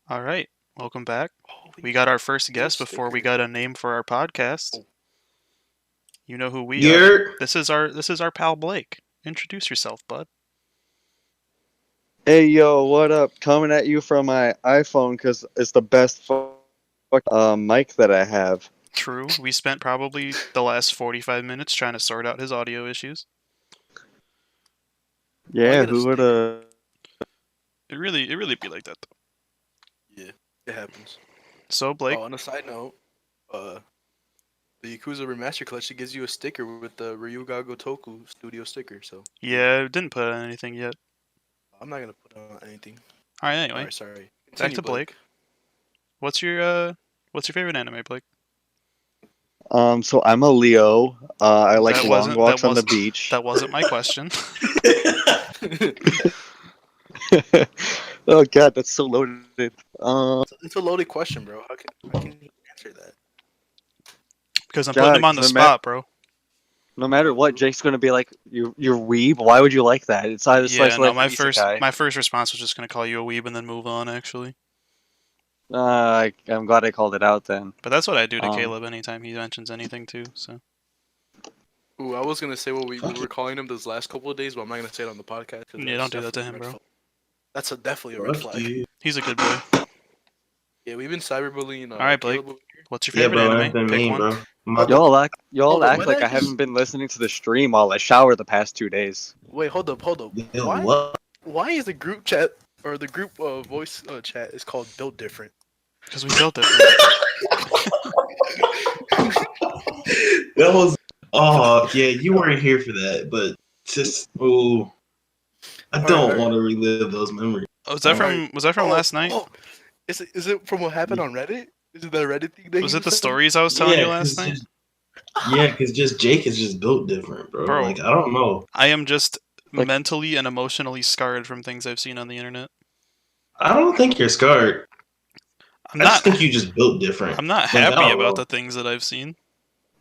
All right, welcome back. Holy We got our first guest sticker. before we got a name for our podcast. Oh. You know who we are. You're This is our pal Blake. Introduce yourself, bud. Hey yo, what up? Coming at you from my iPhone because it's the best mic that I have. True. We spent probably the last 45 minutes trying to sort out his audio issues. Yeah, get a who would It really be like that though. Yeah, it happens. So Blake, Oh, on a side note, the Yakuza Remaster Collection gives you a sticker with the Ryuga Gotoku Studio sticker. So yeah, didn't put on anything yet. I'm not gonna put on anything. All right, anyway, Alright, sorry. back Continue, to Blake. What's your favorite anime, Blake? So I'm a Leo. I like That long wasn't- walks that on the wasn't- beach. That wasn't my question. Oh god, that's so loaded. It's a loaded question, bro. How can you answer that? Because I'm putting him on the spot, bro. No matter what, Jake's gonna be like, "You're weeb. Why would you like that?" It's either Yeah, slice no, of life or isekai. my first response was just gonna call you a weeb and then move on, actually. I'm glad I called it out then. But that's what I do to Um, Caleb anytime he mentions anything too. So Ooh, I was gonna say what we were calling him those last couple of days, but I'm not gonna say it on the podcast. 'cause Yeah, that's don't do that to definitely a him, red bro. flag. That's definitely a red fuck flag. you. he's a good boy. Yeah, we've been cyberbullying. All right, Blake. Caleb over here. What's your Yeah, favorite bro, anime? that's been Pick mean, one. bro. Y'all act Hold up, like when I I haven't been listening to the stream while I shower the past 2 days. Wait, hold up. Yo, Why? what? Why is the group chat or the group voice chat is called Built Different? Because we built it. That was. Oh yeah, you weren't here for that, but just I don't Alright. want to relive those memories. Oh, was that from Oh, last night? Oh, is it from what happened on Reddit? Is it that Reddit thing? That Was you it the said? stories I was telling you last 'cause night? because just Jake is just built different, bro. Bro. Like I don't know. I am just Like- mentally and emotionally scarred from things I've seen on the internet. I don't think you're scarred. I'm I just not. think you just built different. I'm not Like, I happy don't about know. the things that I've seen.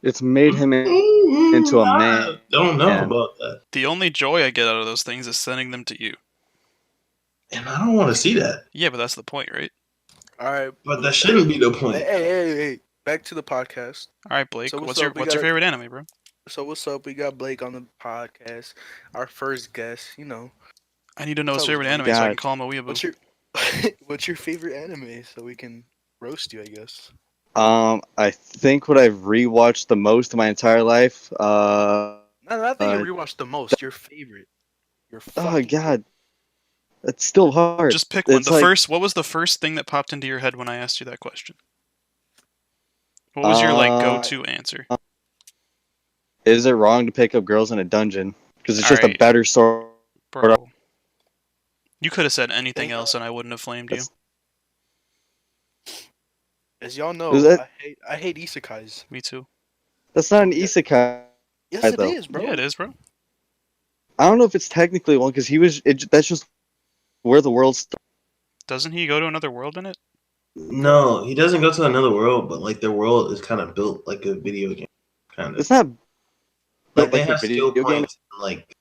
It's made him into a man. I don't know Man. about that, The only joy I get out of those things is sending them to you. and I don't want to see that. Yeah, but that's the point, right? All right, But that shouldn't be the point. hey! Back to the podcast. All right, Blake. So what's what's your up? We what's your gotta- favorite anime, bro? So what's up? We got Blake on the podcast. Our first guest. You know, I need to know his Tell us, favorite Blake. anime so I can God. call him a weeaboo. what's your what's your favorite anime so we can roast you? I guess. I think what I've rewatched the most in my entire life. No, not that Uh, you rewatched the most. Your favorite. Your Oh fucking god, it's still hard. Just pick one. It's like- What was the first thing that popped into your head when I asked you that question? What was your go-to answer? Is it wrong to pick up girls in a dungeon? Because it's just a Alright. better story. Bro. You could have said anything else and I wouldn't have flamed you. As y'all know, Is that- I hate isekais. Me too. That's not an isekai. Yes, I it though. is, bro. Yeah, it is, bro. I don't know if it's technically one because that's just where the world starts. Doesn't he go to another world in it? No, he doesn't go to another world, but like their world is kind of built like a video game, kind of. It's not Like they like a have video skill game. points and like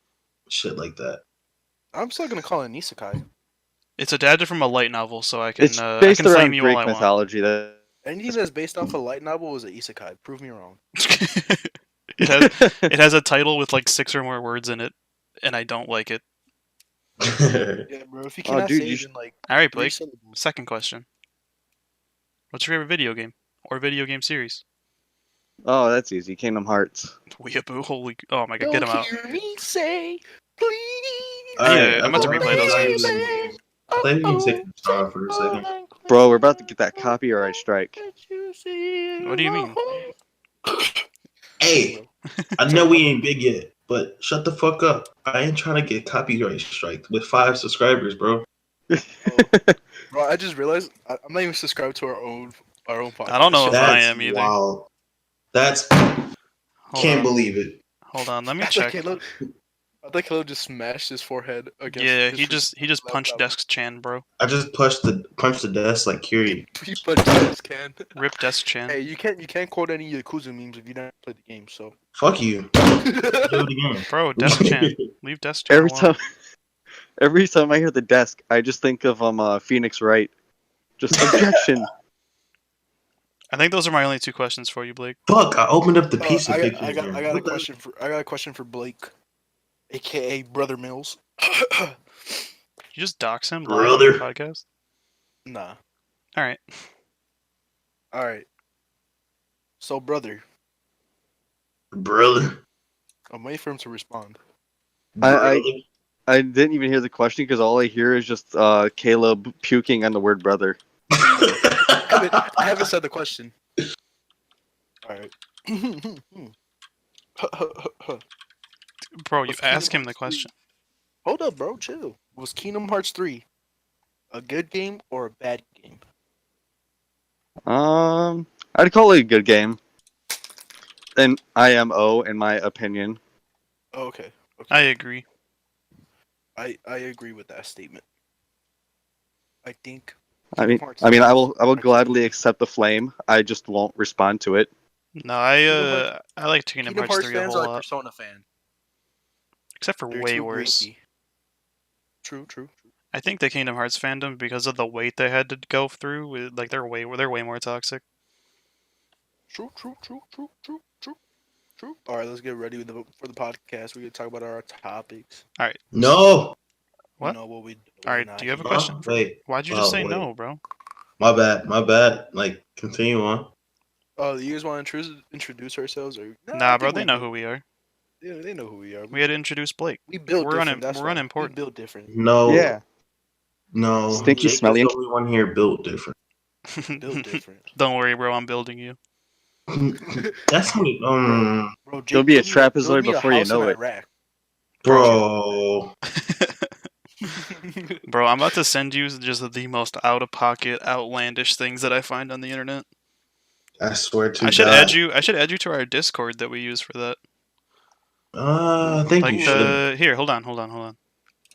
shit like that. I'm still gonna call it an isekai. It's adapted from a light novel, so I can It's I based can flame around you all Greek I want. mythology. That Anything that's based off a light novel is an isekai. Prove me wrong. it has a title with like 6 or more words in it, and I don't like it. Yeah, bro. If you Oh, cannot dude, say you it in like All right, 3 Blake. syllables. Second question. What's your favorite video game or video game series? oh, that's easy. Kingdom Hearts. Weeaboo, holy! Oh my god, get him out! Don't hear me say, please. Yeah, I'm about to replay those games. Play the music song for a second. Bro, we're about to get that copyright strike. What do you mean? Hey, I know we ain't big yet, but shut the fuck up. I ain't trying to get copyright striked with 5 subscribers, bro. Bro, I just realized I'm not even subscribed to our own podcast. I don't know if Shut I That's am either. wild. That's Hold can't on. believe it. Hold on, let me I thought check. Caleb just smashed his forehead against. Yeah, his he just punched laptop. Desk Chan, bro. I just punched the desk like Curie. He punched this can. Rip Desk Chan. Hey, you can't quote any Yakuza memes if you don't play the game. So. Fuck you. Do it again. Bro, Desk Chan. Leave Desk Chan Every alone. time I hear the desk, I just think of Phoenix Wright, Just objection. I think those are my only 2 questions for you, Blake. Fuck! I opened up the pizza I picture. got again. a What the- question for Blake, aka Brother Mills. Did you just dox him live on the podcast? Nah. All right. All right. So, brother, Brother. I'm waiting for him to respond. Brother. I didn't even hear the question because all I hear is just Caleb puking on the word brother. I haven't said the question. All right. Bro, you Was ask Kingdom him the Hearts question. Hold up, bro. Chill. Was Kingdom Hearts 3 a good game or a bad game? I'd call it a good game. An IMO, in my opinion. Oh, okay. I agree. I agree with that statement. I think. I mean, Hearts I will are gladly just- accept the flame. I just won't respond to it. No, Kingdom I like Kingdom Kingdom Hearts Hearts 3 a fans whole are like lot. Persona fans. Except for They're way too worse. greedy. True. I think the Kingdom Hearts fandom, because of the weight they had to go through, like they're way more toxic. True. All right, let's get ready for the podcast. We're gonna talk about our topics. No. What? You know what we. All right, not do you have a here. question? Wait. Why'd you Oh, just say wait. no, bro? My bad. Like, continue on. Oh, you guys want to introduce ourselves or? Nah, bro, they know who we are. Yeah, they know who we are. We had to introduce Blake. We built we're different. That's we're why. unimportant. We built different. No. Yeah. No. Stinky, Jake smelly, is and- the only one here built different. Built different. Don't worry, bro. I'm building you. That's how we. Bro, Jake You'll be a built me built trapezoid me a before you house in know it. Iraq. Bro. Bro, I'm about to send you just the most out-of-pocket, outlandish things that I find on the internet. I swear to I should God. add you. I should add you to our Discord that we use for that. I think Like you should. here, hold on.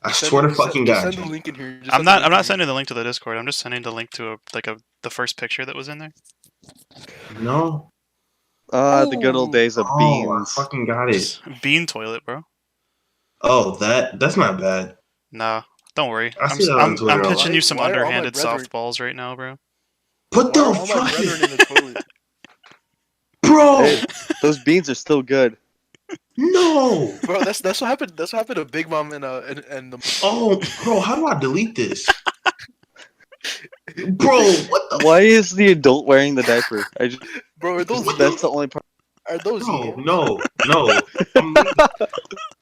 I swear to fucking just God. send the link in here. Just I'm send the not. link I'm in not here. sending the link to the Discord. I'm just sending the link to the first picture that was in there. No. The good old days of Oh, beans. I fucking got it. Just bean toilet, bro. Oh, that's not bad. Nah, don't worry. I see that on Twitter I'm a lot. pitching you some Why are all my underhanded brethren- softballs right now, bro. What Why the are all my brethren in fuck? the toilet? Bro! Hey, those beans are still good. No! Bro, that's what happened. That's what happened to Big Mom and the. Oh, bro, how do I delete this? Bro, what the Why is the adult wearing the diaper? Bro, are those That's the only part. are those No, yams? no. I'm leaving.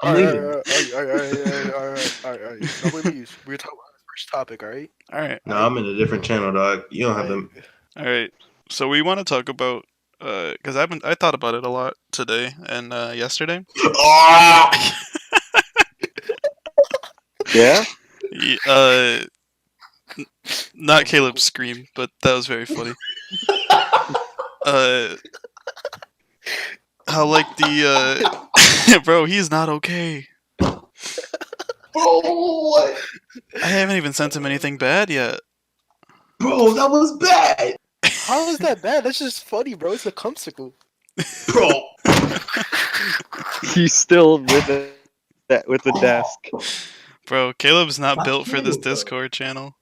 I'm leaving. Alright. Nobody leaves. We're talking about the first topic, alright? All right. No, I'm in a different channel, dog. You don't have them. All right. So we want to talk about because I thought about it a lot today and yesterday. Oh! Yeah? Not Caleb's scream, but that was very funny. How like the bro, he's not okay. Bro, what? I haven't even sent him anything bad yet. Bro, that was bad. How is that bad? That's just funny, bro. It's a cumsicle. Bro. He's still with the desk. Bro, Caleb's not Not built for this Caleb, bro. Discord channel.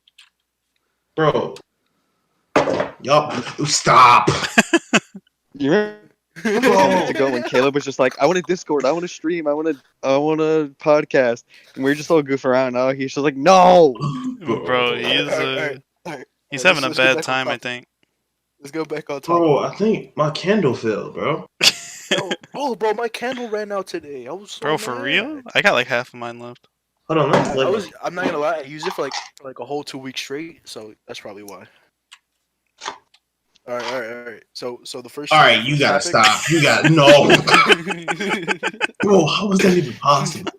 Bro. Yup. Stop. You remember a minute ago when Caleb was just like, I want a Discord, I want to stream, I want a podcast, and we were just all goofing around. Now he's just like, no. Bro, Alright. he's Let's having a get bad back on time, I topic. think. Let's go back on topic. Bro, I think my candle fell, bro. Bro, my candle ran out today. I was so Bro, for mad. real? I got like half of mine left. Hold on, let's I'm not gonna lie. I used it for like a whole 2 weeks straight, so that's probably why. All right. So the first. Alright, you gotta stop. You gotta no. Bro, how was that even possible?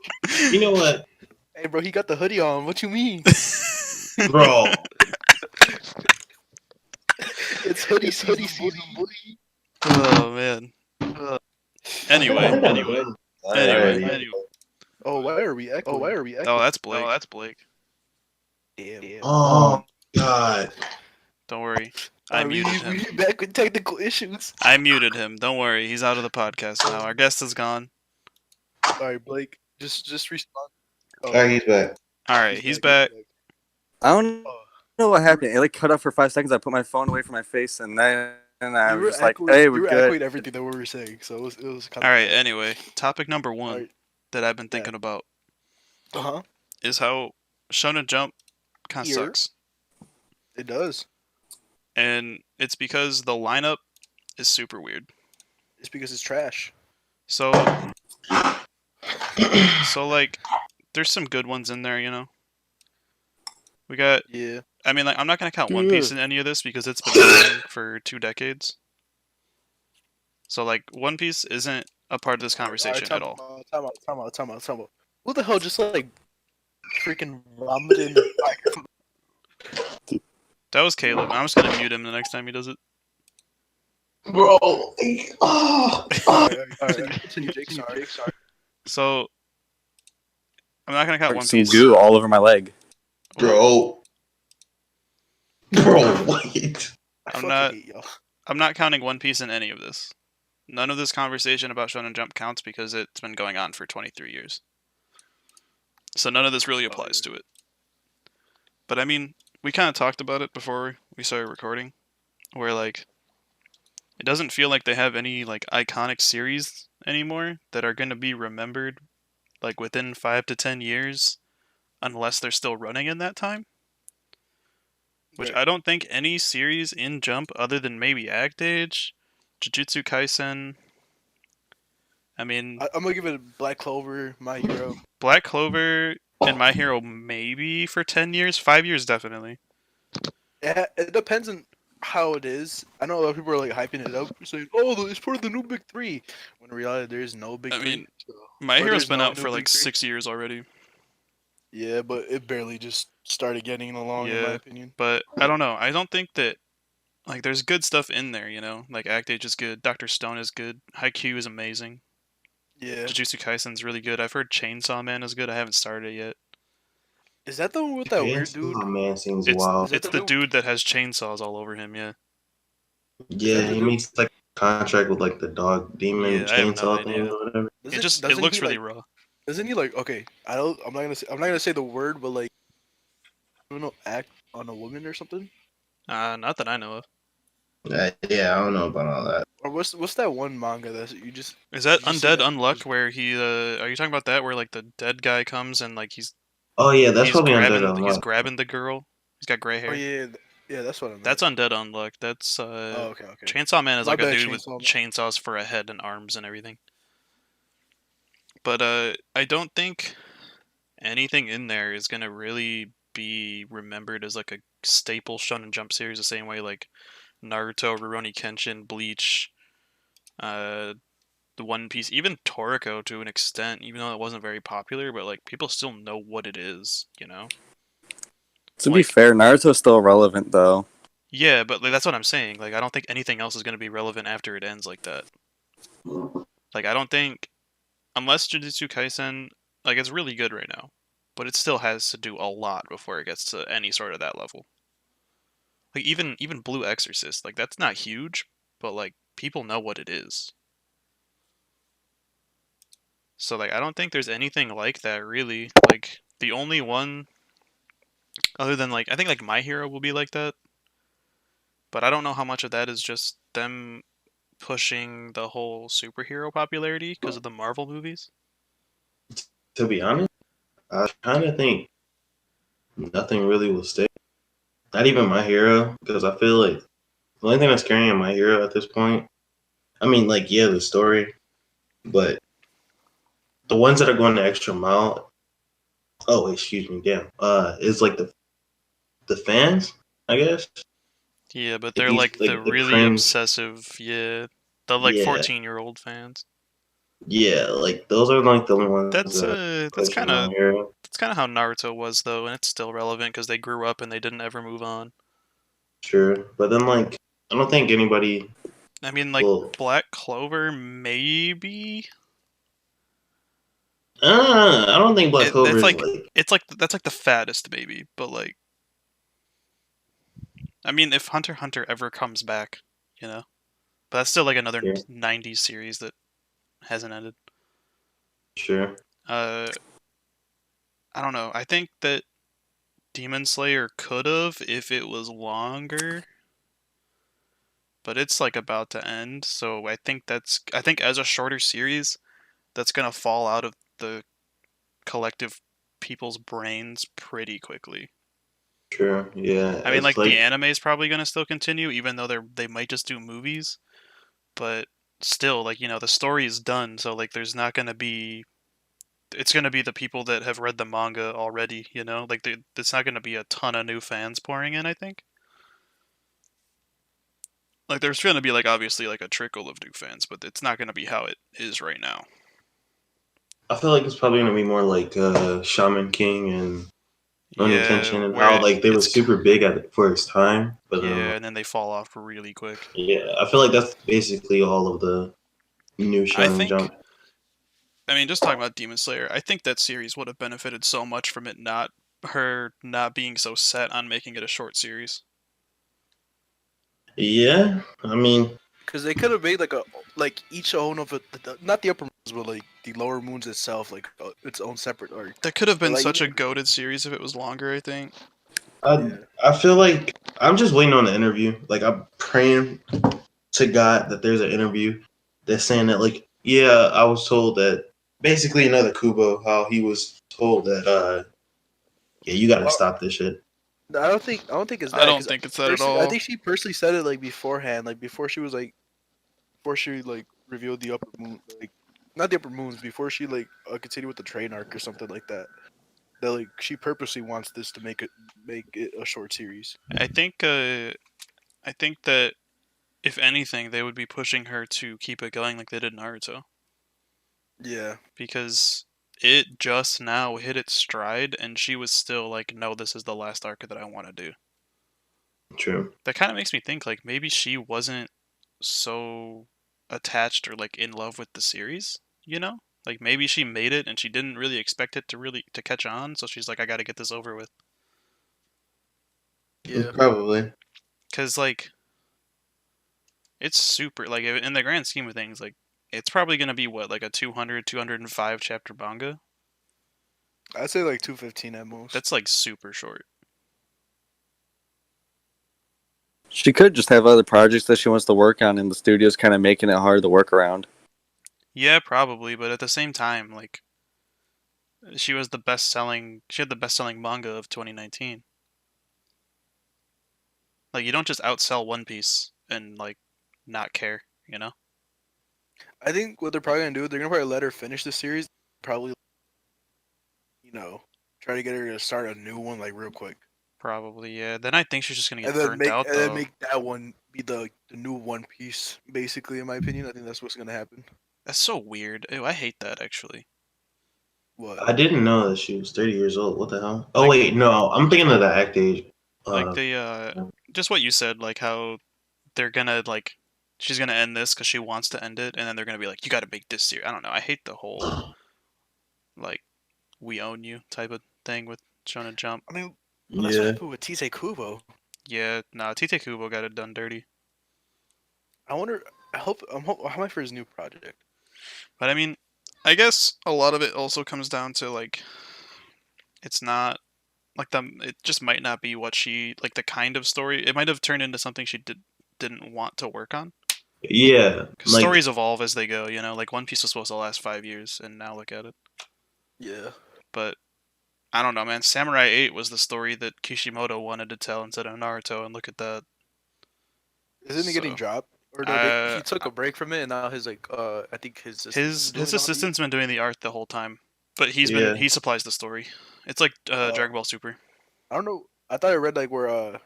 You know what? Hey, bro, he got the hoodie on. What you mean? Bro. It's hoodie season, buddy. Oh man. Anyway. Oh, why are we echoing? Oh, that's Blake. Damn. Oh god. Don't worry. I We muted him. back with technical issues. I muted him. Don't worry. He's out of the podcast now. Our guest is gone. All right, Blake. Just respond. Oh, Alright, he's back. All right, he's back. I don't know what happened. It like cut off for 5 seconds. I put my phone away from my face, and then I You was were just like, echoing, "Hey, you we're were good." echoing everything that we were saying, so it was kind All of. right. Anyway, topic number one Alright. that I've been thinking about Uh huh. is how Shonen Jump kind of Here. sucks, It does. and it's because the lineup is super weird. It's because it's trash. So, like, there's some good ones in there, you know. We got. Yeah. I mean, like, I'm not gonna count One Piece in any of this because it's been going for 2 decades. So, like, One Piece isn't a part of this conversation at all. Time out. Who the hell just like freaking vomited in the microphone? That was Caleb. I'm just gonna mute him the next time he does it. Bro. Oh. Continue, Jake. Sorry. So, I'm not gonna count One Some Piece. goo all over my leg. Bro, wait. I I'm fucking not- hate y'all. I'm not counting One Piece in any of this. None of this conversation about Shonen Jump counts because it's been going on for 23 years. So none of this really applies to it. But I mean, we kind of talked about it before we started recording, where like it doesn't feel like they have any like iconic series anymore that are going to be remembered like within 5 to 10 years unless they're still running in that time. Which Right. I don't think any series in Jump other than maybe Act Age, Jujutsu Kaisen. I mean, I'm gonna give it Black Clover, My Hero. Black Clover and My Hero maybe for 10 years, 5 years definitely. It depends on how it is. I know a lot of people are like hyping it up, saying, "Oh, it's part of the new Big Three." When in reality, there is no Big I Three. mean, My Or Hero's there's been no out new for like Big Three? 6 years already. Yeah, but it barely just started getting along, in my Yeah. opinion. But I don't know. I don't think that like there's good stuff in there, you know? Like Act Age is good, Dr. Stone is good, Haikyuu is amazing. Yeah. Jujutsu Kaisen's really good. I've heard Chainsaw Man is good. I haven't started it yet. Is that the one with that weird dude? Oh man, seems It's wild. that it's the dude that has chainsaws all over him, yeah. Yeah, that the he dude? makes like a contract with like the dog demon Yeah, I have no chainsaw thing idea. or whatever. It looks really raw. Doesn't he like? Okay, I'm not gonna say the word, but like, I don't know, act on a woman or something. Not that I know of. Yeah, I don't know about all that. Or what's that one manga that you just? Is that You just see Undead that- Unluck where he are you talking about that where like the dead guy comes and like Oh yeah, that's he's probably grabbing Undead he's Unluck. grabbing the girl? He's got gray hair. Oh yeah, yeah, that's what I meant. That's Undead Unluck. That's Oh, okay. Chainsaw Man is My like a bad, dude with Chainsaw Man. chainsaws for a head and arms and everything. But I don't think anything in there is gonna really be remembered as like a staple Shonen Jump series the same way like Naruto, Rurouni Kenshin, Bleach, the One Piece, even Toriko to an extent, even though it wasn't very popular, but like people still know what it is, you know? To be Like- fair, Naruto's still relevant though. Yeah, but like, that's what I'm saying. Like I don't think anything else is gonna be relevant after it ends like that. Like I don't think unless Jujutsu Kaisen, like it's really good right now, but it still has to do a lot before it gets to any sort of that level. Like even Blue Exorcist, like that's not huge, but like people know what it is. So like I don't think there's anything like that really. Like the only one other than like I think like My Hero will be like that. But I don't know how much of that is just them pushing the whole superhero popularity because of the Marvel movies. To be honest, I kind of think nothing really will stay. Not even My Hero, because I feel like the only thing that's carrying My Hero at this point, I mean, like, yeah, the story, but the ones that are going the extra mile, oh, excuse me, damn, is like the fans, I guess. Yeah, but Like they're these- like like the the really cringe- obsessive, yeah, the like Yeah. 14-year-old fans. Yeah, like those are like the only ones. That's that that's pushing kind of My Hero. that's kind of how Naruto was though, and it's still relevant because they grew up and they didn't ever move on. True, but then like I don't think anybody I mean, like will. Black Clover, maybe. I don't think Black Clover That's is like like. it's like that's like the fattest maybe, but like, I mean, if Hunter x Hunter ever comes back, you know, but that's still like another Yeah. 90s series that hasn't ended. Sure. I don't know. I think that Demon Slayer could have if it was longer, but it's like about to end, so I think as a shorter series, that's gonna fall out of the collective people's brains pretty quickly. True. Yeah. I mean, It's like the like anime is probably gonna still continue, even though they might just do movies, but still, like, the story is done, so like there's not gonna be. It's gonna be the people that have read the manga already, like it's not gonna be a ton of new fans pouring in. I think. Like there's gonna be like obviously like a trickle of new fans, but it's not gonna be how it is right now. I feel like it's probably gonna be more like Shaman King and Yeah, Unintention and where how like they were it's super big for its time, but yeah, and then they fall off really quick. yeah, I feel like that's basically all of the new I Shonen think Jump. I mean, just talking about Demon Slayer, I think that series would have benefited so much from her not being so set on making it a short series. Yeah, I mean, Because they could have made like each own of it, not the upper moons, but like the lower moons itself, like its own separate arc. That could have been Like, such a even- goated series if it was longer, I think. I I feel like I'm just waiting on the interview. Like I'm praying to God that there's an interview that's saying that like yeah, I was told that basically another Kubo how he was told that yeah, you got to stop this shit. I don't think it's that. I don't 'Cause think it's that at I all. think she personally said it like beforehand, like before she was like, before she like revealed the upper moon, like not the upper moons, before she like continued with the train arc or something like that. That like she purposely wants this to make it a short series. I think that if anything, they would be pushing her to keep it going like they did Naruto, Yeah. because it just now hit its stride, and she was still like, "No, this is the last arc that I want to do." True. That kind of makes me think like maybe she wasn't so attached or like in love with the series, Like maybe she made it and she didn't really expect it to catch on, so she's like, I got to get this over with. Yeah. Probably. Cuz like it's super like in the grand scheme of things, like it's probably going to be what, like a 205 chapter manga. I'd say like 215 at most. That's like super short. She could just have other projects that she wants to work on, and the studio's kind of making it hard to work around. Yeah, probably, but at the same time, like she had the best-selling manga of 2019. Like you don't just outsell One Piece and like not care, I think what they're probably gonna do, they're gonna probably let her finish the series. Probably, try to get her to start a new one like real quick, Probably, yeah. Then I think she's just gonna get and then burnt out though. make that one be the new One Piece. Basically, in my opinion, I think that's what's gonna happen. That's so weird. Ew, I hate that actually. What? I didn't know that she was 30 years old. What the hell? Oh Like- wait, no, I'm thinking of the act age. Like just what you said, like how they're gonna like she's gonna end this because she wants to end it, and then they're gonna be like, you got to make this series. I don't know. I hate the whole like we own you type of thing with Shonen Jump. I mean, that's what yeah, happened with Tite Kubo. Yeah, nah. Tite Kubo got it done dirty. I wonder. I'm hyped for his new project. But I mean, I guess a lot of it also comes down to like it's not like it just might not be what she like the kind of story. It might have turned into something she didn't want to work on. yeah. Because Like stories evolve as they go, Like One Piece was supposed to last 5 years, and now look at it. Yeah. But I don't know, man. Samurai 8 was the story that Kishimoto wanted to tell instead of Naruto, and look at that. Isn't he getting So, dropped? Or he took a break from it, and now his I think his his assistant's been doing the art the whole time, but Yeah. he supplies the story. It's like Dragon Ball Super. I don't know. I thought I read like where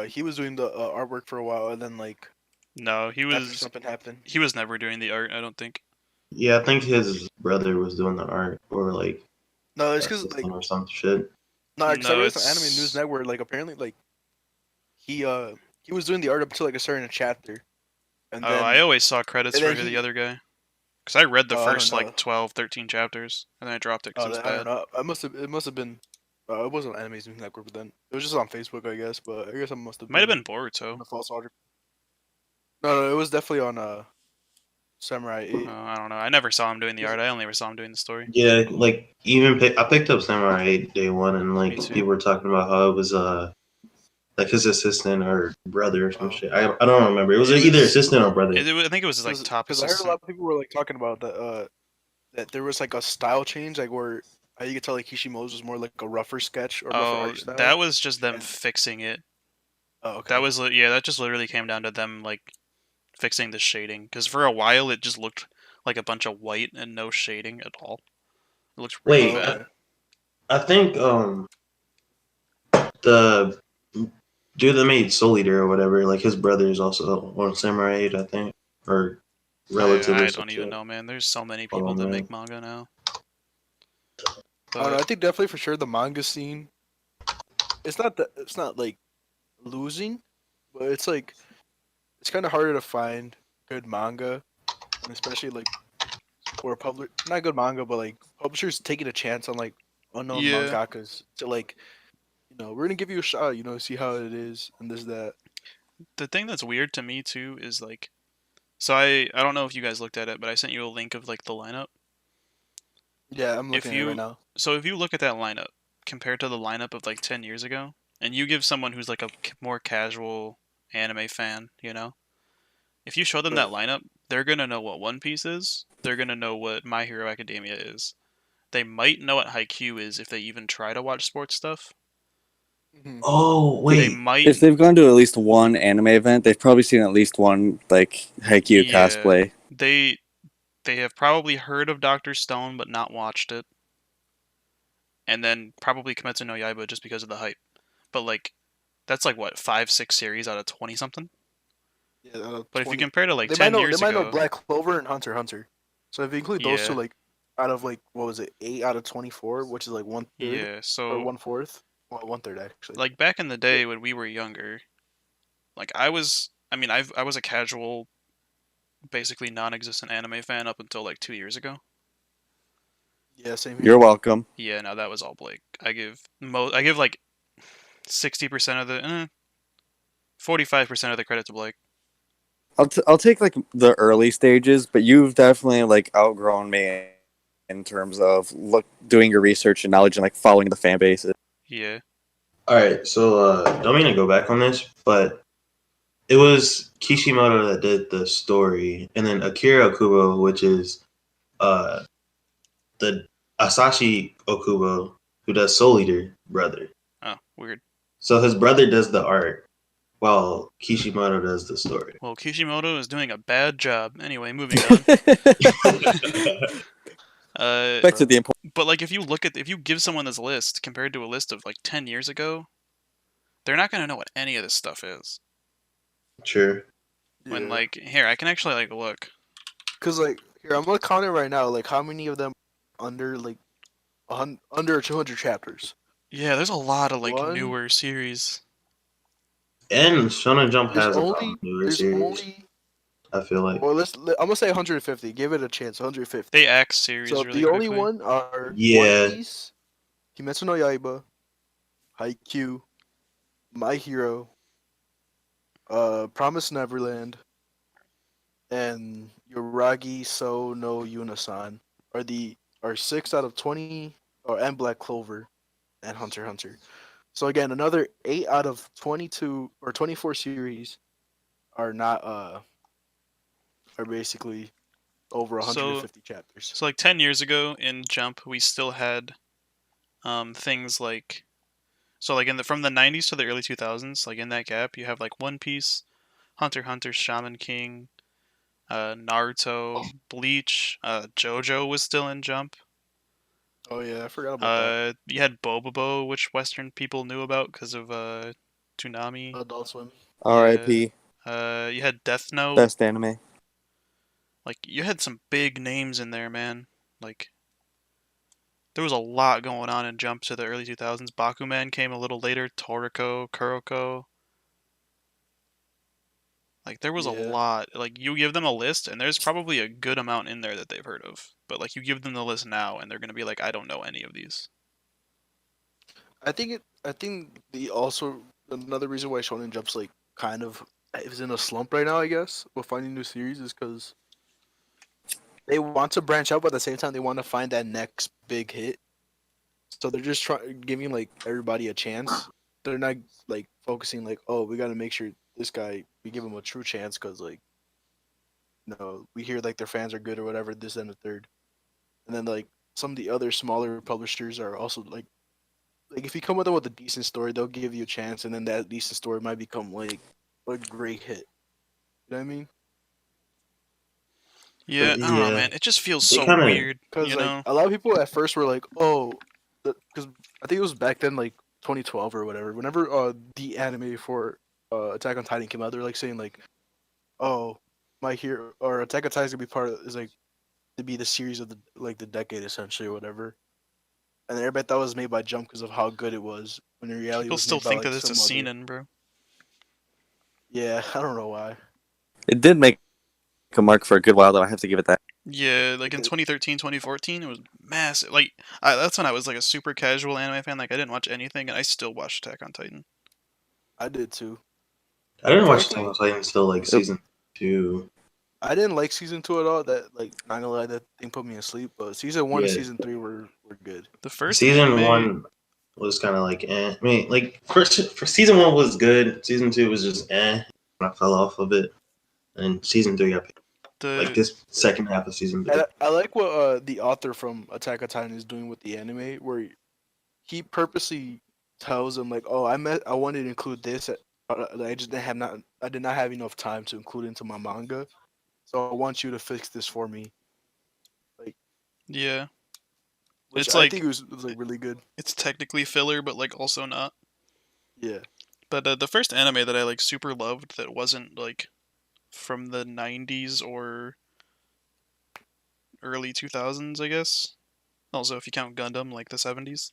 he was doing the artwork for a while, and then like No, he after was something happened. he was never doing the art. I don't think. yeah, I think his brother was doing the art or like No, it's because assistant like or some shit. no, because I No, read some it's- Anime News Network. Like apparently like he was doing the art up to like a certain chapter, and Oh, then I always saw credits and for then the he- other guy. Because I read the Oh, I don't first know. like 12, 13 chapters, and then I dropped it because it was I don't bad. know. It must have been. It wasn't on Anime News Network, but then it was just on Facebook, I guess. But I guess I must have. Might have been on Boruto. a false article. No, it was definitely on Samurai 8. I don't know. I never saw him doing the art. I only ever saw him doing the story. Yeah, like I picked up Samurai 8 day one, and Me like too. people were talking about how it was like his assistant or brother or some Oh. shit. I don't remember. It was It either was- assistant or brother. I think it was his like top Because I heard a assistant. lot of people were like talking about that there was like a style change, like where you could tell like Kishimoto's was more like a rougher sketch or rougher Oh, art style. that was just them And- fixing it. Oh, okay. That was that just literally came down to them like fixing the shading. Because for a while it just looked like a bunch of white and no shading at all. It looked really Wait, bad. I think the dude that made Soul Eater or whatever, like his brother is also on Samurai 8, I think, or relative. I or don't some even shit. know, man. There's so many Hold people on, that man. make manga now. I don't know. I But think definitely for sure the manga scene. It's not like losing, but it's like it's kind of harder to find good manga, and especially like or not good manga, but like publishers taking a chance on like unknown Yeah. mangakas to like, we're gonna give you a shot, see how it is and this that. the thing that's weird to me too is like, so I don't know if you guys looked at it, but I sent you a link of like the lineup. Yeah, I'm If looking at it you right now. So if you look at that lineup compared to the lineup of like 10 years ago, and you give someone who's like a more casual anime fan, if you show them that lineup, they're gonna know what One Piece is. They're gonna know what My Hero Academia is. They might know what Haikyuu is if they even try to watch sports stuff. Mhm. Oh They wait, might. If they've gone to at least one anime event, they've probably seen at least one like Haikyuu Yeah. cosplay. They have probably heard of Doctor Stone but not watched it, and then probably Kimetsu no Yaiba just because of the hype. But like, that's like what 5, 6 series out of 20 something. Yeah, But if you 20. compare to like They 10 might know years they might know ago, Black Clover and Hunter x Hunter. So if you include those two, Yeah. like out of like what was it, 8 out of 24, which is like 1/3 yeah. or So 1/4, well 1/3 actually. like back in the day when we were younger, like I was a casual, basically non-existent anime fan up until like 2 years ago. Yeah, same here. You're welcome. Yeah, no, that was all Blake. I give like 60% of the 45% of the credit to Blake. I'll take like the early stages, but you've definitely like outgrown me in terms of doing your research and knowledge and like following the fan bases. Yeah. all right. So don't mean to go back on this, but it was Kishimoto that did the story, and then Akira Okubo, which is the Asashi Okubo, who does Soul Eater, brother. Oh, weird. So his brother does the art, while Kishimoto does the story. Well, Kishimoto is doing a bad job. Anyway, moving on. Back to the important. But like, if you give someone this list compared to a list of like 10 years ago, they're not gonna know what any of this stuff is. Sure. When Yeah. like, here, I can actually like look. Cause like here I'm gonna count it right now. Like how many of them under like under 200 chapters? Yeah, there's a lot of like One- newer series. And Shonen Jump There's has a only lot of newer there's series. only I feel like. well I'm gonna say 150. Give it a chance. 150. They axe series So really the only quickly. one are Yeah. One Piece, Kimetsu no Yaiba, Haikyuu, My Hero, Promise Neverland, and Yoragi So no Yunasan are 6 out of 20, and Black Clover, and Hunter x Hunter. So again, another 8 out of 22 or 24 series are not are basically over 150 chapters. So like 10 years ago in Jump, we still had things like, so like from the 90s to the early 2000s, like in that gap, you have like One Piece, Hunter x Hunter, Shaman King, Naruto, Bleach, JoJo was still in Jump. Oh yeah, I forgot about that. You had Bobobo, which Western people knew about because of Toonami. Adult Swim. R.I.P. You had Death Note. Best anime. Like you had some big names in there, man. Like there was a lot going on in Jump to the early 2000s. Bakuman came a little later. Toriko, Kuroko. Like there was a Yeah. lot. Like you give them a list, and there's probably a good amount in there that they've heard of. But like you give them the list now, and they're gonna be like, I don't know any of these. I think the also another reason why Shonen Jump's like kind of is in a slump right now, I guess, with finding new series is because they want to branch out, but at the same time they want to find that next big hit. So they're just trying giving like everybody a chance. They're not like focusing like, oh, we got to make sure this guy we give him a true chance because like, we hear like their fans are good or whatever. This and the third, and then like some of the other smaller publishers are also like if you come with them with a decent story, they'll give you a chance, and then that decent story might become like a great hit. You know what I mean? Yeah, I don't know, Yeah, man. It just feels They so kinda- weird, Because you like know? a lot of people at first were like, oh, because I think it was back then like 2012 or whatever. Whenever the anime for Attack on Titan came out, they're like saying like, oh, my hero or Attack on Titan is gonna be part of is like to be the series of the decade essentially or whatever. And everybody thought it was made by Jump because of how good it was. When in reality, it People was still made by think like that it's a some other. seinen, bro. Yeah, I don't know why. It did make a mark for a good while, though. I have to give it that. Yeah, like in 2013, 2014, it was massive. Like, that's when I was like a super casual anime fan. Like, I didn't watch anything, and I still watched Attack on Titan. I did too. I didn't watch Unfortunately- Attack on Titan until like season 2. I didn't like season 2 at all. That like not gonna lie, that thing put me asleep. But season 1 and Yeah. season 3 were good. The first Season anime, 1 was kind of like eh. I mean, like for season 1 was good. Season 2 was just eh. I fell off of it, and season 3 I picked, like the this second half of season 3. And I like what the author from Attack on Titan is doing with the anime, where he purposely tells them like, "Oh, I wanted to include this, I just I did not have enough time to include into my manga, so I want you to fix this for me." yeah, Which It's I like- think was like really good. it's technically filler, but like also not. Yeah, But the first anime that I like super loved that wasn't like from the 90s or early 2000s, I guess. Also, if you count Gundam, like the 70s,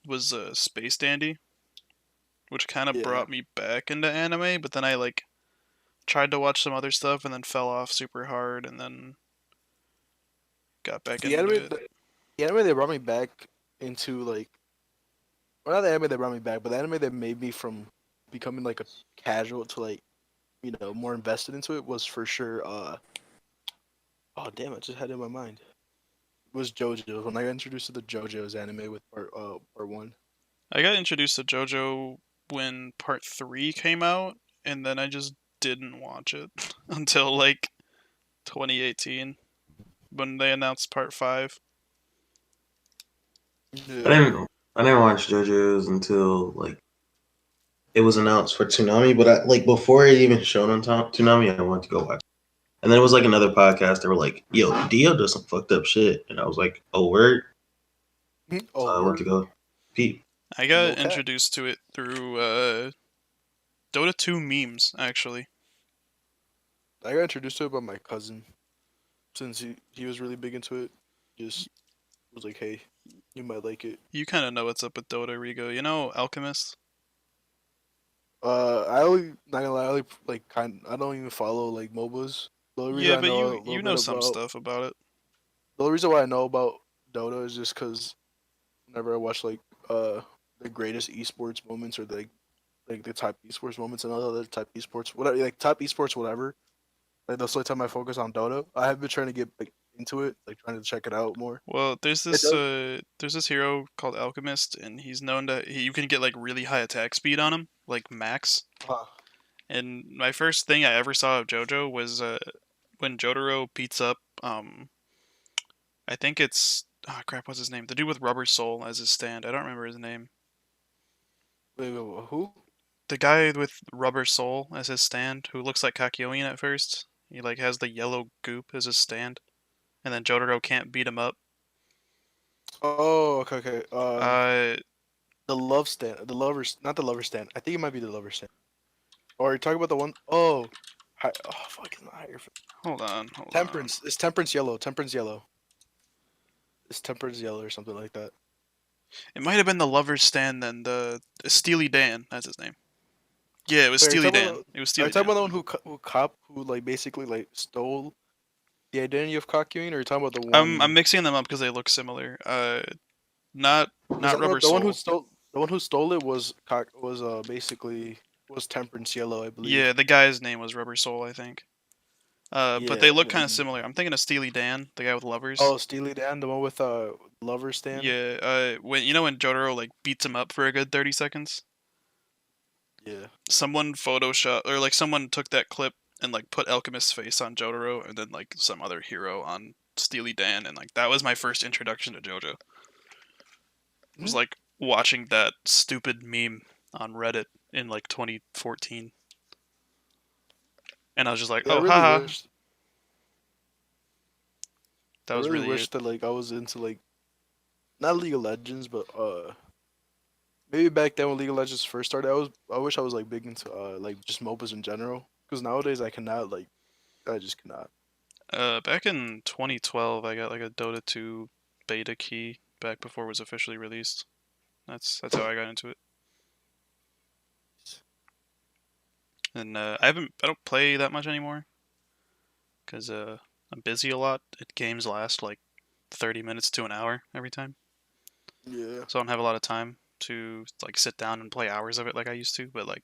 was Space Dandy, which kind of Yeah. brought me back into anime. But then I like tried to watch some other stuff and then fell off super hard, and then got back the into anime, it. the anime that brought me back into like, well, not the anime that brought me back, but the anime that made me from becoming like a casual to like, more invested into it was for sure. Oh damn! I just had it in my mind. It was JoJo when I got introduced to the JoJo's anime with part 1. I got introduced to JoJo when part 3 came out, and then I just didn't watch it until like 2018 when they announced part 5. I didn't watch JoJo's until like it was announced for Toonami, but I, like before it even shown on Toonami, I went to go watch. And then it was like another podcast. They were like, "Yo, Dio does some fucked up shit," and I was like, "Oh, word!" So I went to go peep. I got Okay. introduced to it through Dota 2 memes, actually. I got introduced to it by my cousin, since he was really big into it. Just was like, hey, you might like it. You kind of know what's up with Dota, Rigo. You know Alchemist? I only not gonna lie, I only I don't even follow like MOBAs. The only reason Yeah, I but know a you little you bit know some about stuff about it. the only reason why I know about Dota is just because whenever I watch like the greatest esports moments or like the top esports moments and other type esports whatever like top esports whatever. Like that's the only time I focus on Dota. I have been trying to get like into it, like trying to check it out more. Well, there's this does- there's this hero called Alchemist, and he's known to you can get like really high attack speed on him, like max. Huh. And my first thing I ever saw of JoJo was when Jotaro beats up I think it's crap, what's his name? The dude with Rubber Soul as his stand. I don't remember his name. Wait, who? The guy with Rubber Soul as his stand, who looks like Kakyoin at first. He like has the yellow goop as his stand, and then Jotaro can't beat him up. Oh, okay. Uh, The love stand, not the lover stand. I think it might be the lover stand. Or you're talking about the one oh fuck, it's not higher. hold on. Temperance. It's temperance yellow. Temperance yellow. It's temperance yellow or something like that. It might have been the lover's stand then. The Steely Dan, that's his name. Yeah, it was Wait, are you Steely talking Dan. about- It was Are Steely you talking Dan. about the one who like basically like stole the identity of Kakyoin, or are you talking about the one? I'm mixing them up because they look similar. Not Rubber the one who Soul. stole it was basically was temperance yellow, I believe. Yeah, the guy's name was Rubber Soul, I think. But they look Yeah. kind of similar. I'm thinking of Steely Dan, the guy with lovers. Oh, Steely Dan, the one with lover stand. Yeah. When when Jotaro like beats him up for a good 30 seconds. Yeah. Someone Photoshop or like someone took that clip and like put Alchemist's face on Jotaro and then like some other hero on Steely Dan, and like that was my first introduction to JoJo. It was like watching that stupid meme on Reddit in like 2014. And I was just like, Yeah, oh, haha. That I was really really wish it. that like I was into like not League of Legends, but maybe back then when League of Legends first started, I wish I was like big into like just MOBAs in general. Because nowadays I just cannot. Back in 2012, I got like a Dota 2 beta key back before it was officially released. That's how I got into it. And I don't play that much anymore because I'm busy a lot. Games last like 30 minutes to an hour every time, Yeah. so I don't have a lot of time to like sit down and play hours of it like I used to. But like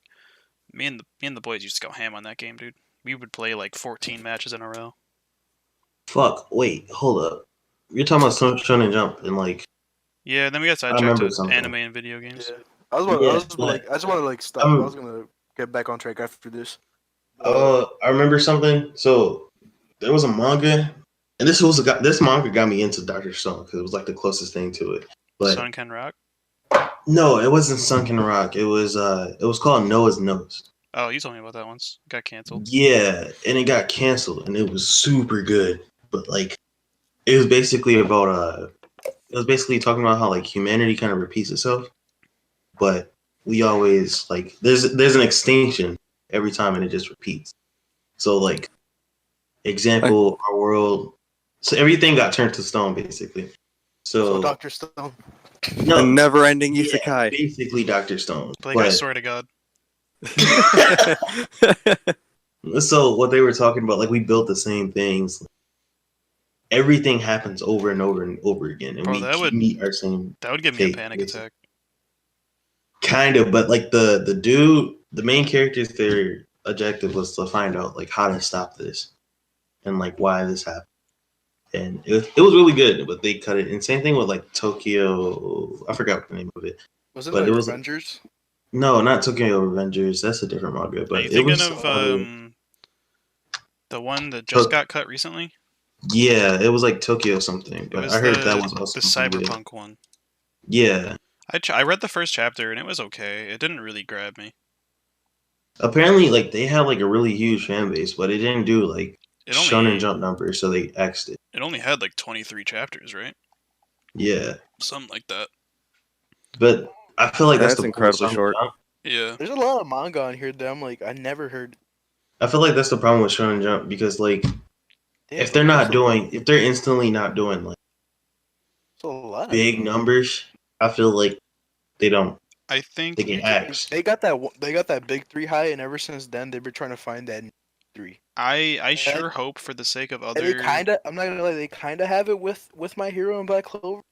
me and the boys used to go ham on that game, dude. We would play like 14 matches in a row. Fuck. Wait. Hold up. You're talking about Shonen Jump and like Yeah, then we got I sidetracked remember to something. anime and video games. Yeah. Yeah, I just want to like stop. I I'm was gonna get back on track after this. I remember something. So there was a manga, and this manga got me into Doctor Stone because it was like the closest thing to it. But Sunken Rock. no, it wasn't Sunken Rock. It was called Noah's Nose. Oh, you told me about that once. Got canceled. Yeah, and it got canceled, and it was super good. But like, it was basically about it was basically talking about how like humanity kind of repeats itself, but we always like there's an extinction every time, and it just repeats. So like, example, our world, so everything got turned to stone basically. So So Doctor Stone. A no, never-ending yeah, isekai. basically Doctor Stone. Blake, I But swear to God. so what they were talking about, like we built the same things. Everything happens over and over and over again, and Bro, we meet our same that would give me a fate. panic Basically. attack. Kind of, but like the dude, the main characters, their objective was to find out like how to stop this and like why this happened. And it was really good, but they cut it. And same thing with like Tokyo. I forgot the name of it, Was it but like it was Avengers? no, not Tokyo Revengers. That's a different manga. Are But you it thinking was of the one that just got cut recently? yeah, it was like Tokyo something. It But was I heard that the was also good. cyberpunk one. Yeah, I read the first chapter and it was okay. It didn't really grab me. apparently like they had like a really huge fan base, but it didn't do like It Shonen only Jump numbers, so they axed it. it only had like 23 chapters, right? Yeah, Something like that. but I feel like that's That's the problem with incredibly Shonen short. Jump. Yeah. There's a lot of manga on here that I'm like I never heard. I feel like that's the problem with Shonen Jump because like Damn, but if they're instantly not doing like there's a lot of big them. numbers, I feel like they don't I think they get axed. They got that big three high, and ever since then they've been trying to find that three. I sure hope for the sake of And they other I'm not gonna lie, they kind of have it with My Hero and Black Clover.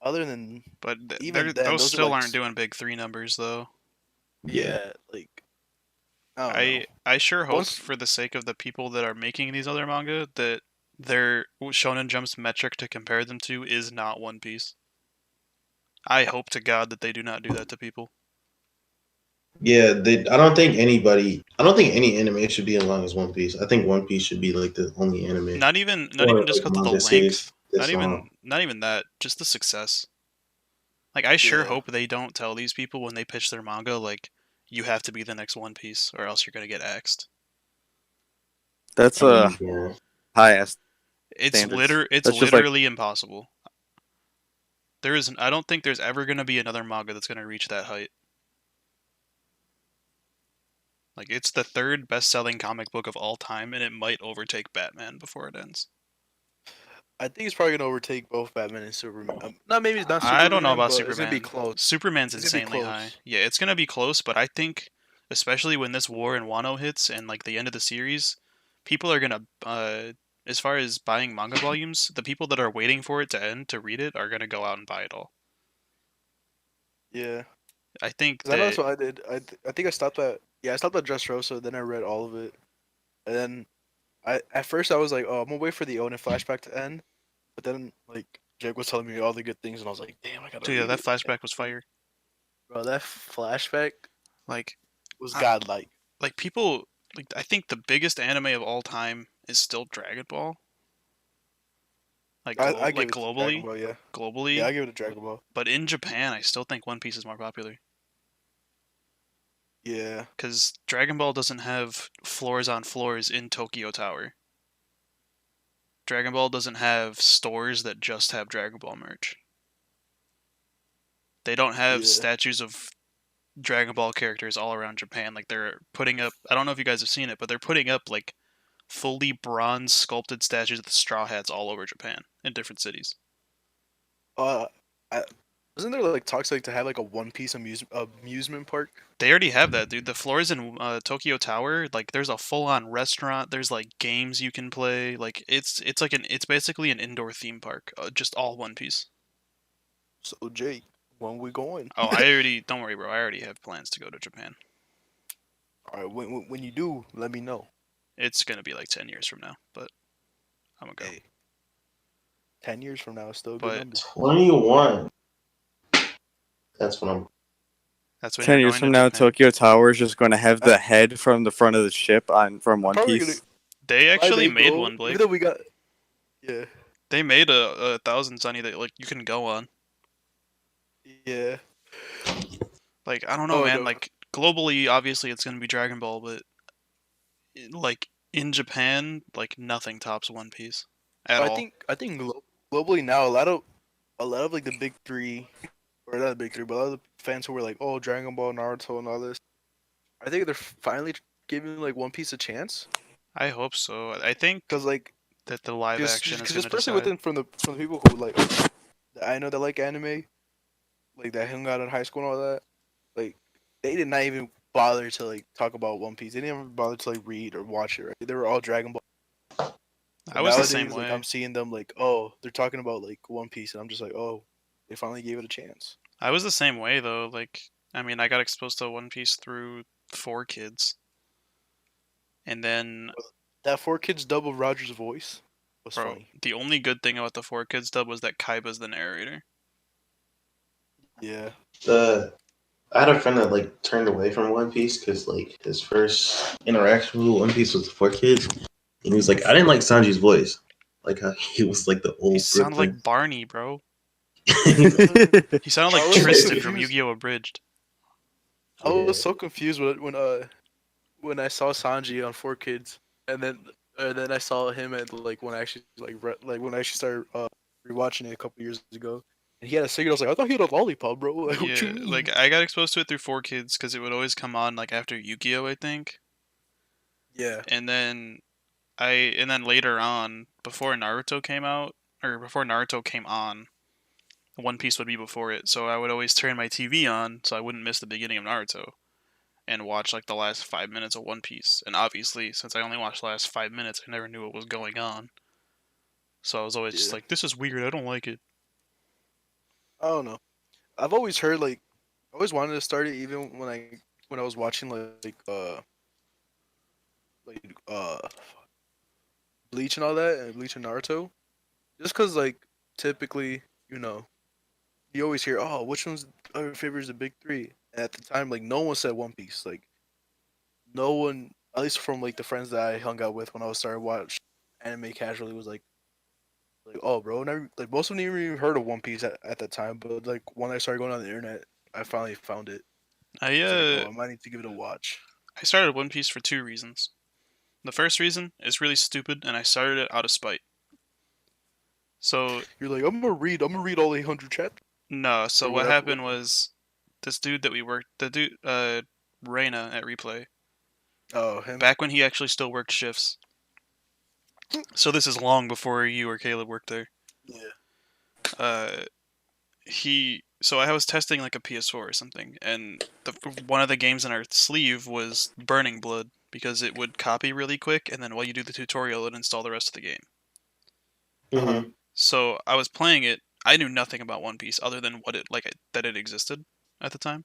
Other than but even then, those those are, still like, aren't doing big 3 numbers though. yeah, like I don't know. I sure hope Once- for the sake of the people that are making these other manga that their Shonen Jump's metric to compare them to is not One Piece. I hope to God that they do not do that to people. Yeah, I don't think any anime should be as long as One Piece. I think One Piece should be like the only anime. Not even Or, just like, because of the manga series length. this long. Not even that. Just the success. Like I sure Yeah. hope they don't tell these people when they pitch their manga like you have to be the next One Piece or else you're gonna get axed. That's a Yeah. high ass. It's Standards. it's That's just like- literally impossible. I don't think there's ever gonna be another manga that's gonna reach that height. Like it's the third best-selling comic book of all time, and it might overtake Batman before it ends. I think it's probably gonna overtake both Batman and Superman. Not maybe it's not. Superman, I don't know about but Superman. It's gonna be close. Superman's It's gonna be insanely high. close. Yeah, it's gonna be close, but I think, especially when this war in Wano hits and like the end of the series, people are gonna, as far as buying manga volumes, the people that are waiting for it to end to read it are gonna go out and buy it all. Yeah, I think 'cause I know that that's what I did. I think I stopped at Dressrosa. Then I read all of it, and then At first I was like, oh, I'm gonna wait for the Oden flashback to end, but then like Jake was telling me all the good things, and I was like, damn, I gotta So yeah, read that it. flashback was fire. Bro, that flashback Like, was I- godlike. like people, like I think the biggest anime of all time is still Dragon Ball. I give Like it to Dragon globally, Ball, yeah. Yeah, globally. I give it to Dragon Ball. But in Japan, I still think One Piece is more popular Yeah. because Dragon Ball doesn't have floors on floors in Tokyo Tower. Dragon Ball doesn't have stores that just have Dragon Ball merch. They don't have Yeah. statues of Dragon Ball characters all around Japan. Like they're putting up, I don't know if you guys have seen it, but they're putting up like fully bronze sculpted statues of the Straw Hats all over Japan in different cities. Uh, I, wasn't there like talks like to have like a One Piece amusement park? They already have that, dude. The floors in Tokyo Tower, like there's a full-on restaurant. There's like games you can play. Like it's basically an indoor theme park, just all One Piece. So Jake, when we going? Oh, I already don't worry, bro. I already have plans to go to Japan. All right, when you do, let me know. It's gonna be like 10 years from now, but I'm gonna go. Hey, 10 years from now is still a But- good number. 21. That's what I'm. That's when 10 you're years going from to now, Japan. Tokyo Tower is just going to have the head from the front of the ship from One Probably Piece. They Why actually they made go- one, Blake. Even though we got, yeah, They made a thousand sunny that like you can go on. yeah. Like I don't know, Oh, man. no. Like globally, obviously it's gonna be Dragon Ball, but like in Japan, like nothing tops One Piece at all. I think globally now a lot of like the big three, or not the big three, but a lot of the fans who were like, oh, Dragon Ball, Naruto, and all this, I think they're finally giving like One Piece a chance. I hope so. I think Cause like, that the live action is because gonna especially decide. within from the people who like that I know that like anime, like that hung out in high school and all that, like they did not even bother to like talk about One Piece. They didn't even bother to like read or watch it. Right? They were all Dragon Ball. I was the Nowadays, same like way. I'm seeing them like, oh, they're talking about like One Piece, and I'm just like, oh, they finally gave it a chance. I was the same way though. Like I mean, I got exposed to One Piece through 4 Kids, and then That 4 Kids dub of Roger's voice was bro, funny. the only good thing about the 4 Kids dub was that Kaiba's the narrator. Yeah. I had a friend that like turned away from One Piece because like his first interaction with One Piece was the 4 Kids, and he was like, I didn't like Sanji's voice, like how he was like the old He sounded Brooklyn. like Barney, bro. Like, He sounded I like was so Tristan from confused. Yu-Gi-Oh! Abridged. I Yeah. was so confused when I saw Sanji on 4 Kids, and then I saw him at like when I actually like when I actually started rewatching it a couple years ago, and he had a cigarette. I was like, I thought he had a lollipop, bro. Like, what you Yeah, mean? like I got exposed to it through 4 Kids because it would always come on like after Yu-Gi-Oh! I think, Yeah. and then later on, before Naruto came out or before Naruto came on, One Piece would be before it. So I would always turn my TV on so I wouldn't miss the beginning of Naruto and watch like the last 5 minutes of One Piece. And obviously, since I only watched the last 5 minutes, I never knew what was going on. So I was always just Yeah. like, "This is weird. I don't like it." I don't know. I've always heard like I always wanted to start it even when I was watching like Bleach and all that and Bleach and Naruto. Just cause like typically, you know, you always hear, oh, which one's our favorite is the big three? And at the time, like no one said One Piece. Like no one, at least from like the friends that I hung out with when I was started watching anime casually, was like oh, bro, never, like most of them never even heard of One Piece at that time. But like when I started going on the internet, I finally found it. I I was like, uh oh, I might need to give it a watch. I started One Piece for 2 reasons. The first reason is really stupid, and I started it out of spite. So You're like, I'm gonna read all 800 chapters. no, so Or what whatever. happened was this dude that we worked, the dude Reina at Replay, Oh, him. back when he actually still worked shifts. So this is long before you or Caleb worked there. Yeah. So I was testing like a PS4 or something, and one of the games in our sleeve was Burning Blood because it would copy really quick, and then while you do the tutorial, it would install the rest of the game. mhm. So I was playing it. I knew nothing about One Piece other than that it existed at the time.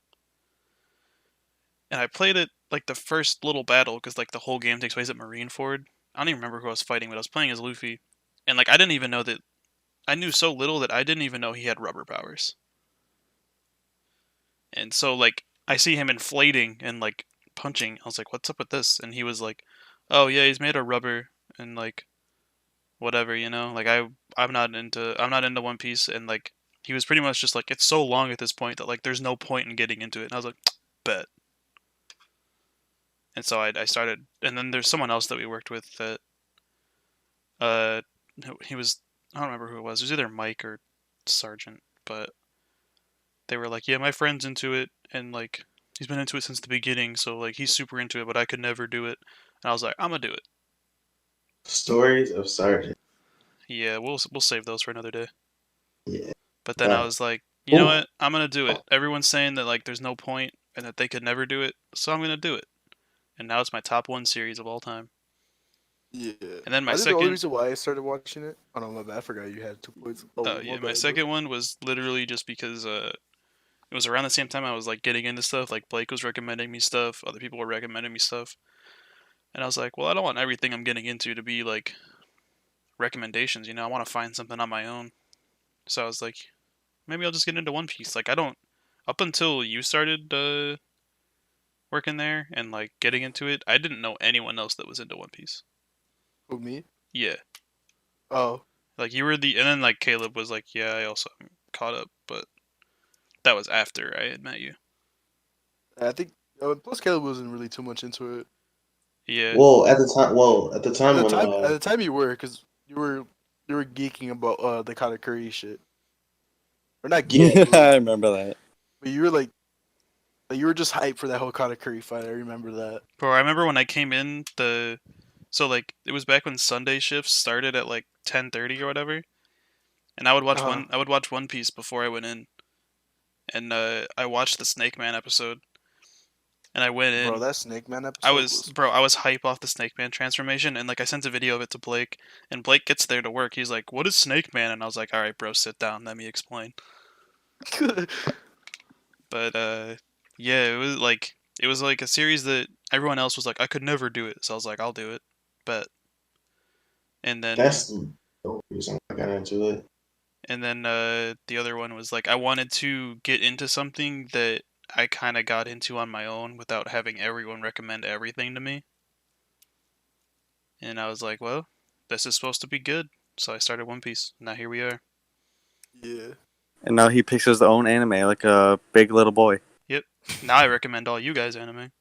And I played it like the first little battle because like the whole game takes place at Marineford, I don't even remember who I was fighting, but I was playing as Luffy, and like I didn't even know that. I knew so little that I didn't even know he had rubber powers. And so like I see him inflating and like punching. I was like, "What's up with this?" And he was like, "Oh yeah, he's made of rubber and like whatever, you know." Like I'm not into One Piece, and like he was pretty much just like, it's so long at this point that like there's no point in getting into it. And I was like, bet. And so I started, and then there's someone else that we worked with that uh he was, I don't remember who it was. It was either Mike or Sergeant, but they were like, "Yeah, my friend's into it, and like he's been into it since the beginning, so like he's super into it, but I could never do it." And I was like, "I'm gonna do it." Stories of Sergeant. Yeah, we'll save those for another day. Yeah. But then I was like, you know Ooh. what? I'm gonna do it. Everyone's saying that like there's no point and that they could never do it, so I'm gonna do it. And now it's my top one series of all time. Yeah. And then my I think the only second, reason why I started watching it, oh no, my bad. I forgot you had 2 points. Oh, yeah, my my bad, second one was literally just because it was around the same time I was like getting into stuff. Like Blake was recommending me stuff, other people were recommending me stuff, and I was like, well, I don't want everything I'm getting into to be like recommendations. You know, I want to find something on my own. So I was like, maybe I'll just get into One Piece. Like I don't, up until you started working there and like getting into it, I didn't know anyone else that was into One Piece. Who, me? Yeah, Oh, like you were the, and then like Caleb was like, yeah, I also caught up, but that was after I had met you. I think. Plus, Caleb wasn't really too much into it Yeah, Well, at the at time the when time. At the time, you were, because you were geeking about the kind of curry shit, or not Yeah. geeking, I remember that. but you were like you were just hyped for that whole kind of curry fight. I remember that. bro. I remember when I came in so like it was back when Sunday shifts started at like 10:30 or whatever, and Uh-huh. I would watch One Piece before I went in, and I watched the Snake Man episode, and I went Bro, in. that Snake Man episode was. I was hype off the Snake Man transformation, and like I sent a video of it to Blake, and Blake gets there to work. He's like, "What is Snake Man?" And I was like, "All right, bro, sit down, let me explain." But yeah, it was like a series that everyone else was like, "I could never do it," so I was like, "I'll do it." But and then That's the reason I got into it. the other one was like I wanted to get into something that I kind of got into on my own without having everyone recommend everything to me. And I was like, well, this is supposed to be good. So I started One Piece. Now here we are. Yeah. And now he picks his own anime like a big little boy. Yep. Now I recommend all you guys anime.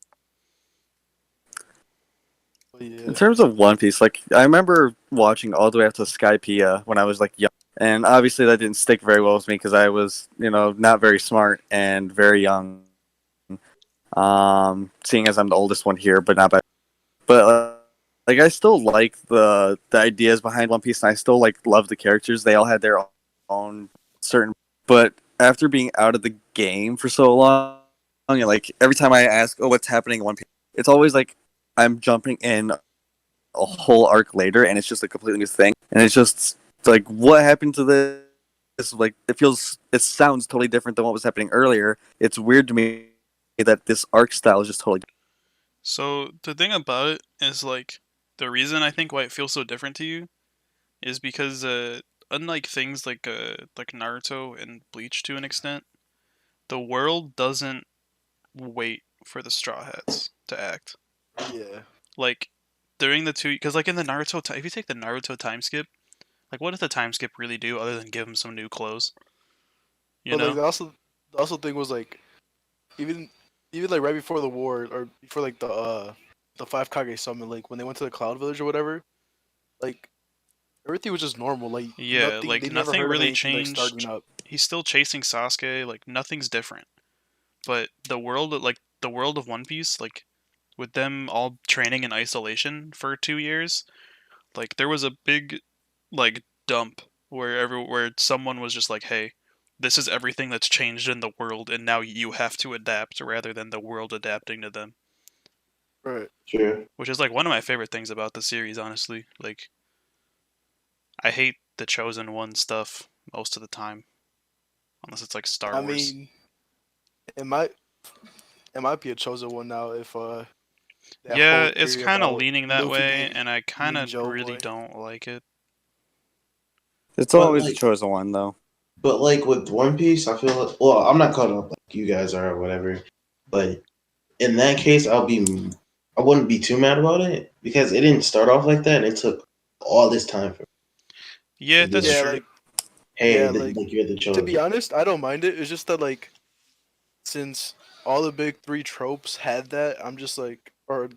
Yeah. In terms of One Piece, like I remember watching all the way up to Skypiea when I was like young, and obviously that didn't stick very well with me because I was, not very smart and very young. Seeing as I'm the oldest one here, but not by, but like I still like the ideas behind One Piece, and I still like love the characters. They all had their own certain, but after being out of the game for so long, and like every time I ask, "Oh, what's happening in One Piece?" It's always like I'm jumping in a whole arc later, and it's just a completely new thing. And it's just like, what happened to this? It's like it sounds totally different than what was happening earlier. It's weird to me that this arc style is just totally different. So the thing about it is like the reason I think why it feels so different to you is because unlike things like Naruto and Bleach to an extent, the world doesn't wait for the Straw Hats to act. Yeah. Like during the two, because like in the Naruto, if you take the Naruto time skip, like what does the time skip really do other than give him some new clothes? You But like know? the also thing was like even even like right before the war or before like the five Kage summon, like when they went to the Cloud Village or whatever, like everything was just normal. Like Yeah, nothing, they like never nothing heard of really anything like starting changed. up. He's still chasing Sasuke. Like nothing's different. But the world of One Piece, like with them all training in isolation for 2 years, like there was a big like dump where someone was just like, hey, this is everything that's changed in the world, and now you have to adapt rather than the world adapting to them. Right. Sure. Which is like one of my favorite things about the series, honestly. Like I hate the chosen one stuff most of the time, unless it's like Star I Wars. mean, it might be a chosen one now if that Yeah, whole it's theory kind of about leaning that Luffy way, and I kind being of Joe really Boy. don't like it. It's But always the like, chosen one, though. but like with One Piece, I feel like, well, I'm not caught up like you guys are or whatever. But in that case, I wouldn't be too mad about it because it didn't start off like that. It took all this time for Yeah, to be that's like, Yeah, true. like hey, yeah, like like you're the to be chosen. honest, I don't mind it. It's just that like since all the big three tropes had that, I'm just like, or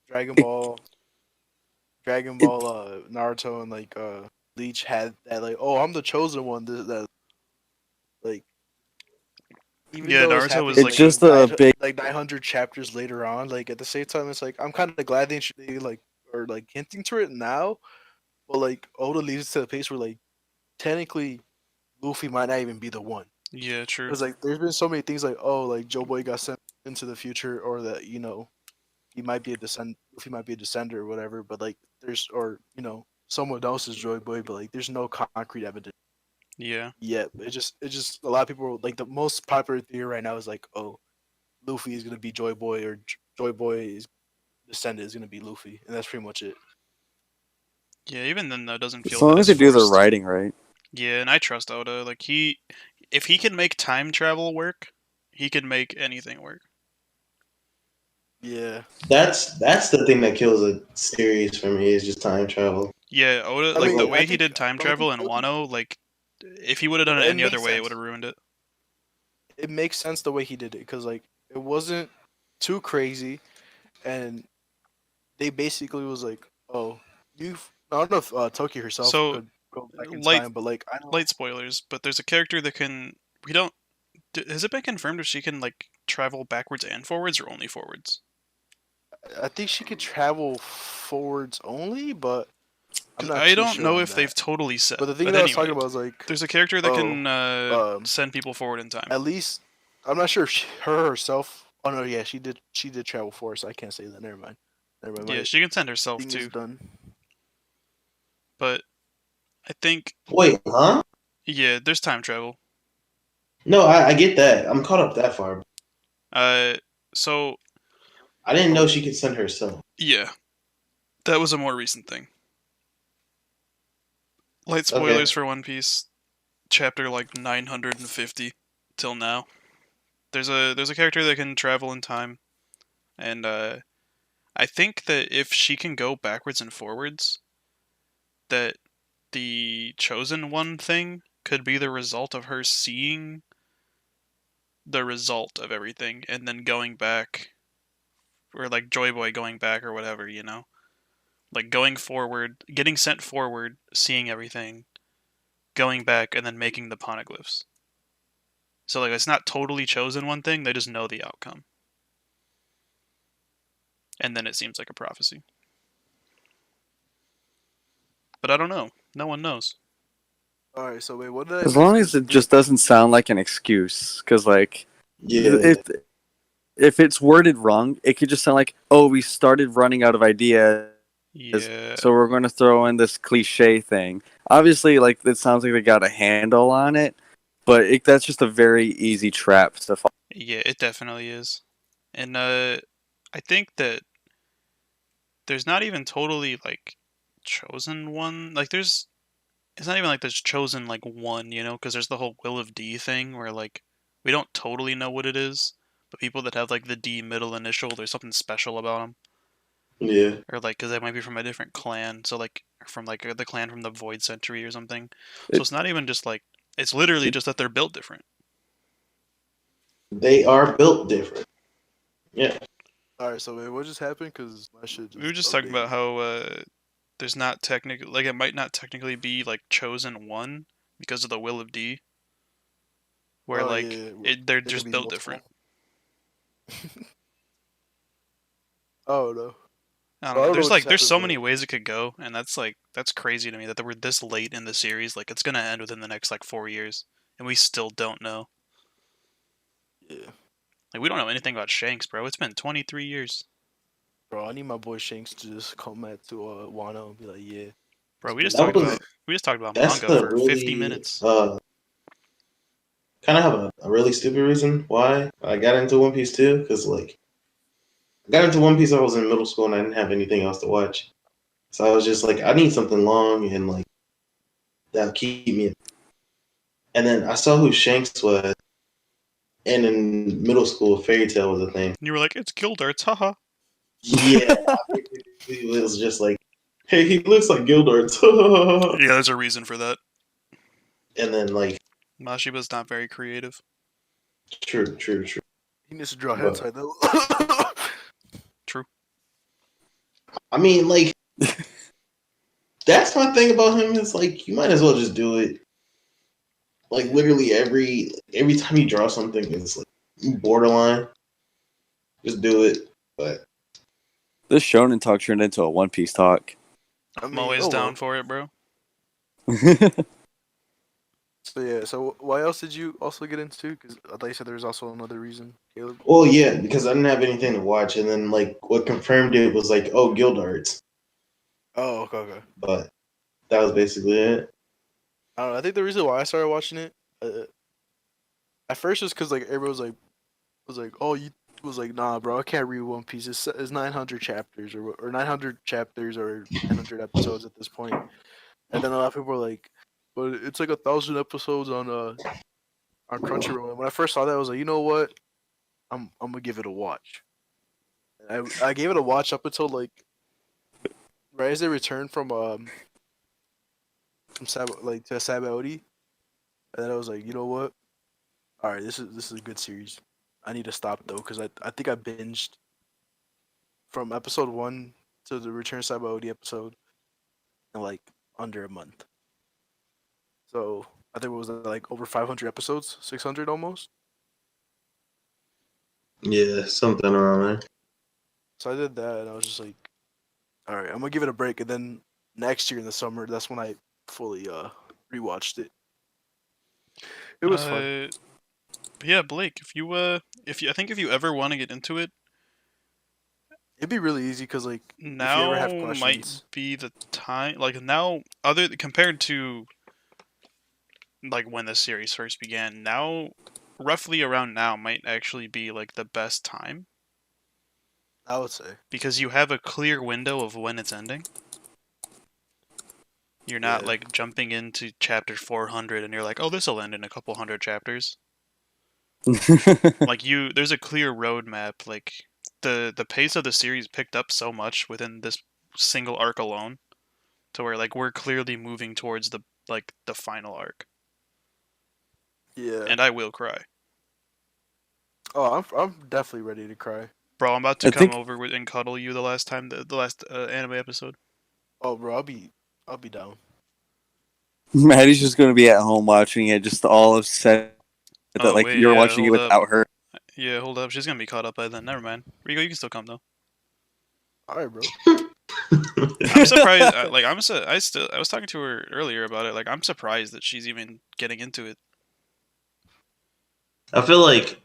Dragon It, Ball, it, Naruto, and Bleach had that like, oh, I'm the chosen one. That like even Yeah, though it's Naruto was happening it's like like a just a big. 900 chapters later on, like at the same time, it's like I'm kind of glad they like are like hinting to it now, but like Oda leads it to the pace where like technically Luffy might not even be the one. yeah, true. Because like there's been so many things like oh like Joe Boy got sent into the future or that he might be a descend Luffy might be a descender or whatever, but like there's or someone else's Joy Boy, but like there's no concrete evidence Yeah, yet. It's just a lot of people like the most popular theory right now is like oh Luffy is gonna be Joy Boy or Joy Boy's descendant is gonna be Luffy, and that's pretty much it. yeah. Even then, though, it doesn't As feel long as as they do the forced. writing right. Yeah, and I trust Oda. Like if he can make time travel work, he can make anything work. Yeah, That's the thing that kills a series for me is just time travel. Yeah, Oda, I like the mean way he did time travel in I think Wano, like if he would have done it it any other makes way, it sense. would have ruined it. It makes sense the way he did it because like it wasn't too crazy, and they basically was like, "Oh, you've." I don't know if Toki herself So could go back in light time, but like I know, light spoilers, but there's a character that can. We don't. Has it been confirmed if she can like travel backwards and forwards or only forwards? I think she could travel forwards only, but I'm Because not I too don't sure know on if they've that. totally But said. the thing But that I was talking anyway, about is like, there's a character that oh, can um, send people forward in time. at least I'm not sure if her herself. Oh no, yeah, she did. She did travel forwards. So I can't say that. Never mind. Never mind. Yeah, My she can send herself thing is too. done. But I think Wait, huh? yeah, there's time travel. No, I get that. I'm caught up that far. Uh, so I didn't know she could send herself. yeah, that was a more recent thing. Light Okay. spoilers for One Piece, chapter like 950 till now. There's a character that can travel in time, and I think that if she can go backwards and forwards, that the chosen one thing could be the result of her seeing the result of everything and then going back, or like Joy Boy going back or whatever, like going forward, getting sent forward, seeing everything, going back, and then making the poneglyphs. So like it's not totally chosen one thing; they just know the outcome, and then it seems like a prophecy. But I don't know. No one knows. All right. So wait, what did I As miss? long as 'Cause it just doesn't sound like an excuse, because like Yeah. if it's worded wrong, it could just sound like, "Oh, we started running out of ideas, Yeah, so we're going to throw in this cliche thing." Obviously, like it sounds like they got a handle on it, but that's just a very easy trap to fall. yeah, it definitely is. And I think that there's not even totally like chosen one. Like there's it's not even like there's chosen like one, because there's the whole Will of D thing where like we don't totally know what it is, but people that have like the D middle initial, there's something special about them, Yeah. or like because they might be from a different clan, so like from like the clan from the Void Century or something. So It, it's not even just like it's literally just that they're built different. They are built different. Yeah. all right. So wait, what just happened? Because my shit We were just just talking about updated. how there's not technically like it might not technically be like chosen one because of the Will of D, where Oh like yeah, they're there could just be built multiple. different. Oh no. I don't Well, I know. don't know what just There's happened, so many but ways it could go, and that's crazy to me that we're this late in the series. Like it's gonna end within the next like 4 years, and we still don't know. yeah, Like we don't know anything about Shanks, bro. It's been 23 years, bro. I need my boy Shanks to just come back to Wano and be like, yeah, bro. it's We just been talked That real. was about we just talked about that's manga the for 50 really minutes. kind of have a really stupid reason why I got into One Piece too, because like got into One Piece. I was in middle school and I didn't have anything else to watch, so I was just like, I need something long and like that'll keep me. And then I saw who Shanks was, and in middle school, Fairy Tail was a thing. You were like, it's Gildarts, haha. Yeah, it was just like, hey, he looks like Gildart. Yeah, there's a reason for that. And then like, Mashiba's not very creative. true. He needs to draw But- hentai though. True. I mean, like, that's my thing about him is like, you might as well just do it. Like literally every time you draw something, it's like borderline. Just do it. But This Shonen talk turned into a One Piece talk. I'm always down for it, bro. So yeah, so why else did you also get into? Because I thought you said there was also another reason, Caleb. well, yeah, because I didn't have anything to watch, and then like what confirmed it was like, oh, Gildarts. Oh, okay. But that was basically it. I don't know. I think the reason why I started watching it, at first, was because like everyone was like, oh, you was like, nah, bro, I can't read One Piece. It's 900 chapters or 900 chapters or 900 episodes at this point. And then a lot of people were like, but it's like 1,000 episodes on Crunchyroll. And when I first saw that, I was like, you know what? I'm gonna give it a watch. And I gave it a watch up until like right as they returned from to Sabaody, and then I was like, you know what? All right, this is a good series. I need to stop though because I think I binged from episode 1 to the Return to Sabaody episode in like under a month. So I think it was like over 500 episodes, 600 almost. Yeah, something around there. So I did that, and I was just like, all right, I'm gonna give it a break, and then next year in the summer, that's when I fully rewatched it. It was fun. Yeah, Blake, if you I think if you ever want to get into it, It'd be really easy because like if you now ever have might questions, be the time. Like now, other compared to like when the series first began, now roughly around now might actually be like the best time I would say. because you have a clear window of when it's ending. You're not Yeah. like jumping into chapter 400 and you're like, oh, this will end in a couple hundred chapters. Like there's a clear roadmap. Like the pace of the series picked up so much within this single arc alone, to where like we're clearly moving towards the final arc. Yeah. And I will cry, Oh, I'm definitely ready to cry. bro. I'm about to I come think- over and cuddle you the last time the last anime episode. Oh, bro, I'll be down. Maddie's just gonna be at home watching it, just all upset that Oh, like wait, you're yeah, watching it hold up. without her. Yeah, hold up. She's gonna be caught up by then. Never mind. Rigo, you can still come though. All right, bro. I'm surprised. I was talking to her earlier about it. Like, I'm surprised that she's even getting into it. I feel like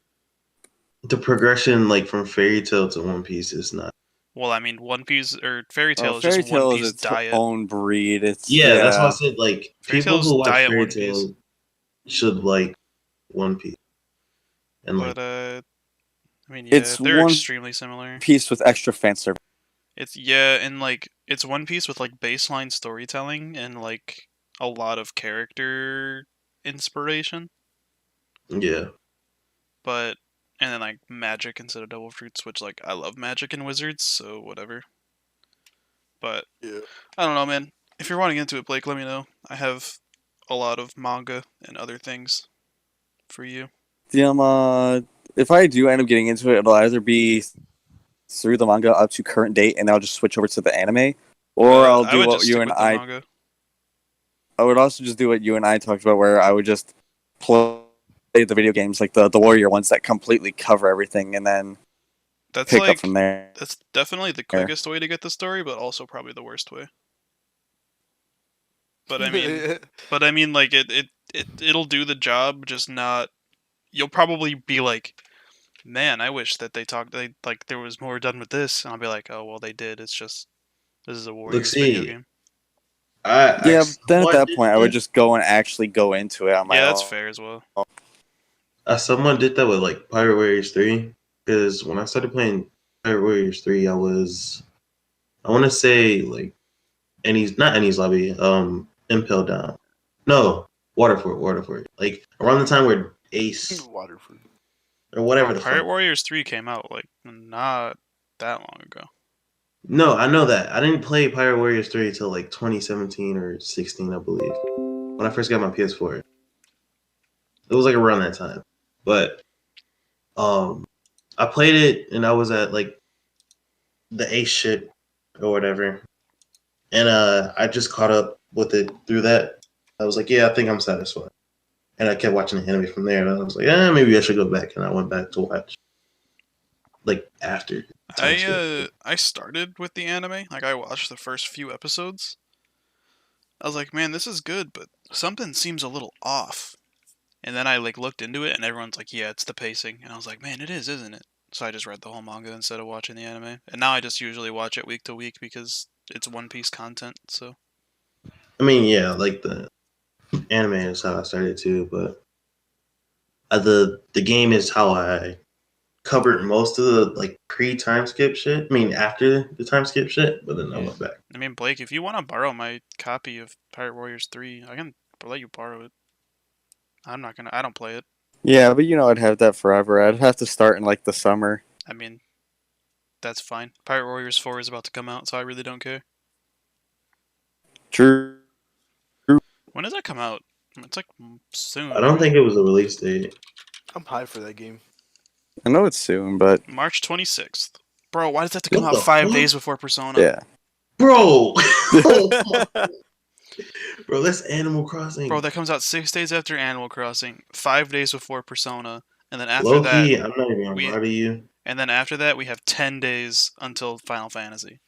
the progression, like from Fairy Tail to One Piece, is not. Well, I mean, One Piece or Fairy Tail is Fairy just Tail One is Piece its diet. own breed. It's Yeah, that's why I said like Fairy people Tail's who watch diet Fairy One Piece. Tail should like One Piece, and like But I mean, yeah, It's they're One extremely similar. piece with extra fan service. And like it's One Piece with like baseline storytelling and like a lot of character inspiration, yeah, but and then like magic instead of devil fruits, which like I love magic and wizards, so whatever. But Yeah. I don't know, man. If you're wanting into it, Blake, let me know. I have a lot of manga and other things for you. If I do end up getting into it, it'll either be through the manga up to current date, and I'll just switch over to the anime, or I'll I do would what just you stick and with the I. manga. I would also just do what you and I talked about, where I would just play the video games, like the Warrior ones that completely cover everything, and then That's pick like up from there. that's definitely the quickest way to get the story, but also probably the worst way. But I mean, like it'll do the job, just not. You'll probably be like, man, I wish that they like there was more done with this, and I'll be like, oh well, they did. It's just this is a Warriors video see, game. Yeah, then at that did point, I would just go and actually go into it on my Yeah, that's own. fair as well. Someone did that with like Pirate Warriors 3, because when I started playing Pirate Warriors 3, I want to say like not Annie's Lobby, Impel Down. No, Waterford. Like around the time where Ace Waterford. or whatever Bro, the Pirate fuck. Warriors 3 came out like not that long ago. No, I know that. I didn't play Pirate Warriors 3 until like 2017 or 16, I believe. When I first got my PS4. It was like around that time. But I played it and I was at like the Ace shit or whatever. And I just caught up with it through that. I was like, yeah, I think I'm satisfied. And I kept watching the anime from there. And I was like, maybe I should go back. And I went back to watch like after the time skip. I started with the anime. Like I watched the first few episodes. I was like, man, this is good, but something seems a little off. And then I like looked into it, and everyone's like, yeah, it's the pacing. And I was like, man, it is, isn't it? So I just read the whole manga instead of watching the anime. And now I just usually watch it week to week because it's One Piece content. So I mean, yeah, like the anime is how I started too, but the game is how I covered most of the like pre-time skip shit. I mean, after the time skip shit, but then I Yeah. went back. I mean, Blake, if you want to borrow my copy of Pirate Warriors 3, I can let you borrow it. I'm not gonna. I don't play it. Yeah, but I'd have that forever. I'd have to start in like the summer. I mean, that's fine. Pirate Warriors 4 is about to come out, so I really don't care. True. When does that come out? It's like soon. I don't right? think it was a release date. I'm high for that game. I know it's soon, but March 26th. Bro, why does that have to come What out the 5 fuck? days before Persona? yeah. Bro! Bro, that's Animal Crossing. Bro, that comes out 6 days after Animal Crossing, 5 days before Persona, and then after Low-key, that, I'm not even gonna we lie to you. and then after that we have 10 days until Final Fantasy.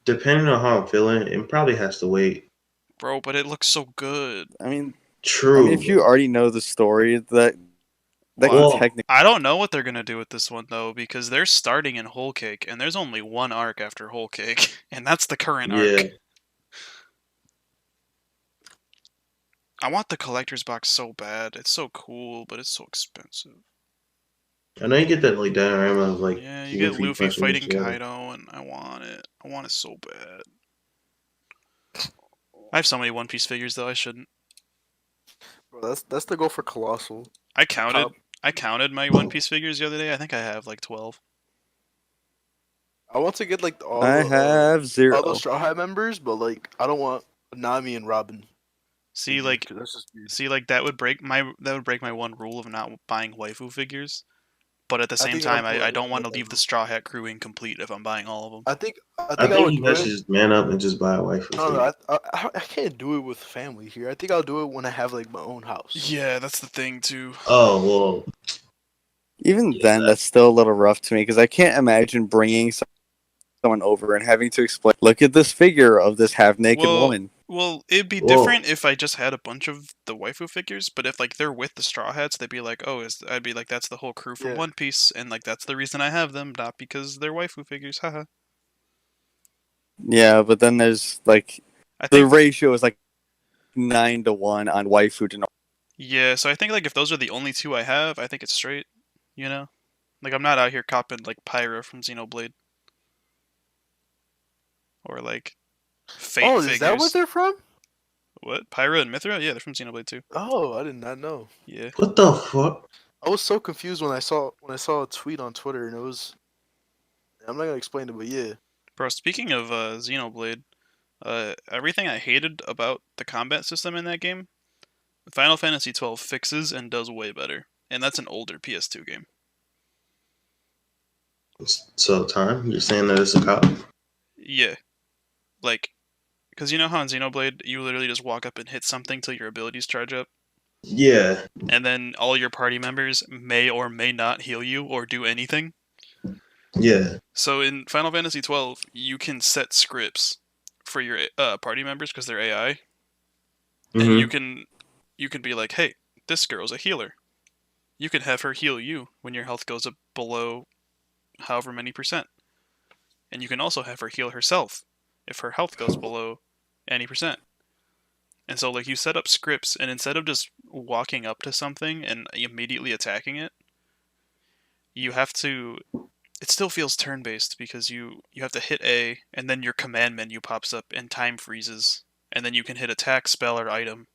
Depending on how I'm feeling, it probably has to wait. Bro, but it looks so good. I mean, True. if you already know the story, that Well, can technically. I don't know what they're gonna do with this one though, because they're starting in Whole Cake, and there's only one arc after Whole Cake, and that's the current yeah. arc. I want the collector's box so bad. It's so cool, but it's so expensive. I know you get that like diorama of like Yeah, you get Luffy punching fighting each other. Kaido, and I want it. I want it so bad. I have so many One Piece figures though. I shouldn't. Bro, that's the goal for Colossal. I counted. Top. I counted my One Piece figures the other day. I think I have like 12. I want to get like all I the have 0. all the Straw Hat members, but like I don't want Nami and Robin. See, like, 'Cause that's just weird. that would break my one rule of not buying waifu figures. But at the I same think I'll time, do I it don't want to with leave the waifu. Straw Hat crew incomplete if I'm buying all of them. I think I I think would you do guys it. should just man up and just buy a waifu. No, figure. I can't do it with family here. I think I'll do it when I have like my own house. Yeah, that's the thing too. Oh well, Even Yeah, then, that's still a little rough to me because I can't imagine bringing someone over and having to explain. Look at this figure of this half-naked woman. Well, it'd be Whoa. different if I just had a bunch of the waifu figures, but if like they're with the Straw Hats, they'd be like, oh, I'd be like, that's the whole crew from Yeah. One Piece, and like that's the reason I have them, not because they're waifu figures, haha. Yeah, but then there's like I the think, ratio is like 9-1 on waifu to. yeah, so I think like if those are the only two I have, I think it's straight, you know? Like I'm not out here copping like Pyra from Xenoblade. Or like Fate Oh, figures. is that what they're from? What? Pyra and Mithra? Yeah, they're from Xenoblade too. Oh, I did not know. Yeah. what the fuck? I was so confused when I saw a tweet on Twitter and it was. I'm not gonna explain it, but yeah. Bro, speaking of Xenoblade, everything I hated about the combat system in that game, Final Fantasy XII fixes and does way better. And that's an older PS2 game. So time? You're saying that it's a cop? Yeah. Like, because you know how in Xenoblade, you literally just walk up and hit something till your abilities charge up? Yeah. And then all your party members may or may not heal you or do anything? Yeah. So in Final Fantasy XII, you can set scripts for your party members because they're AI, and Mhm. you can be like, hey, this girl's a healer. You can have her heal you when your health goes up below however many %. And you can also have her heal herself if her health goes below any %. And so like you set up scripts, and instead of just walking up to something and immediately attacking it, you have to it still feels turn-based because you have to hit A, and then your command menu pops up and time freezes, and then you can hit attack, spell, or item,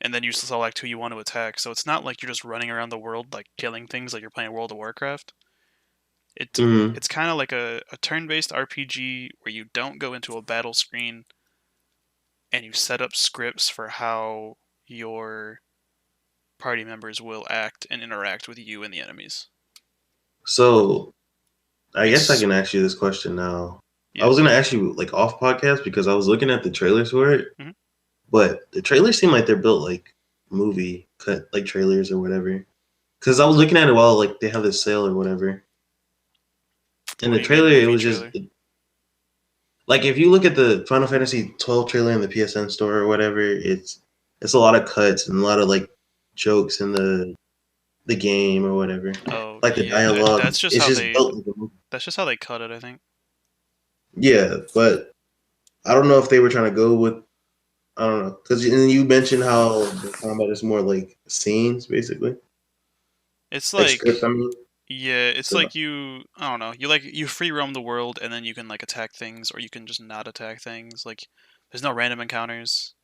and then you select who you want to attack. So it's not like you're just running around the world like killing things like you're playing World of Warcraft. It Mm-hmm. it's kind of like a turn-based RPG where you don't go into a battle screen and you set up scripts for how your party members will act and interact with you and the enemies. So I guess I It's can ask you this question now. I yeah. was gonna ask you like off podcast because I was looking at the trailers for it, Mhm. but the trailers seem like they're built like movie cut like trailers or whatever. Because I was looking at it while like they have this sale or whatever. In What the do you mean trailer, it movie was just trailer? like if you look at the Final Fantasy 12 trailer in the PSN store or whatever, it's a lot of cuts and a lot of like jokes in the game or whatever. Oh Like the yeah, dialogue, it's just built like a movie. that's just how they cut it, I think. Yeah, but I don't know if they were trying to go with I don't know because you mentioned how the combat is more like scenes basically, It's like scripts. like I mean, yeah, it's so like I don't know, you free roam the world and then you can like attack things or you can just not attack things. Like there's no random encounters.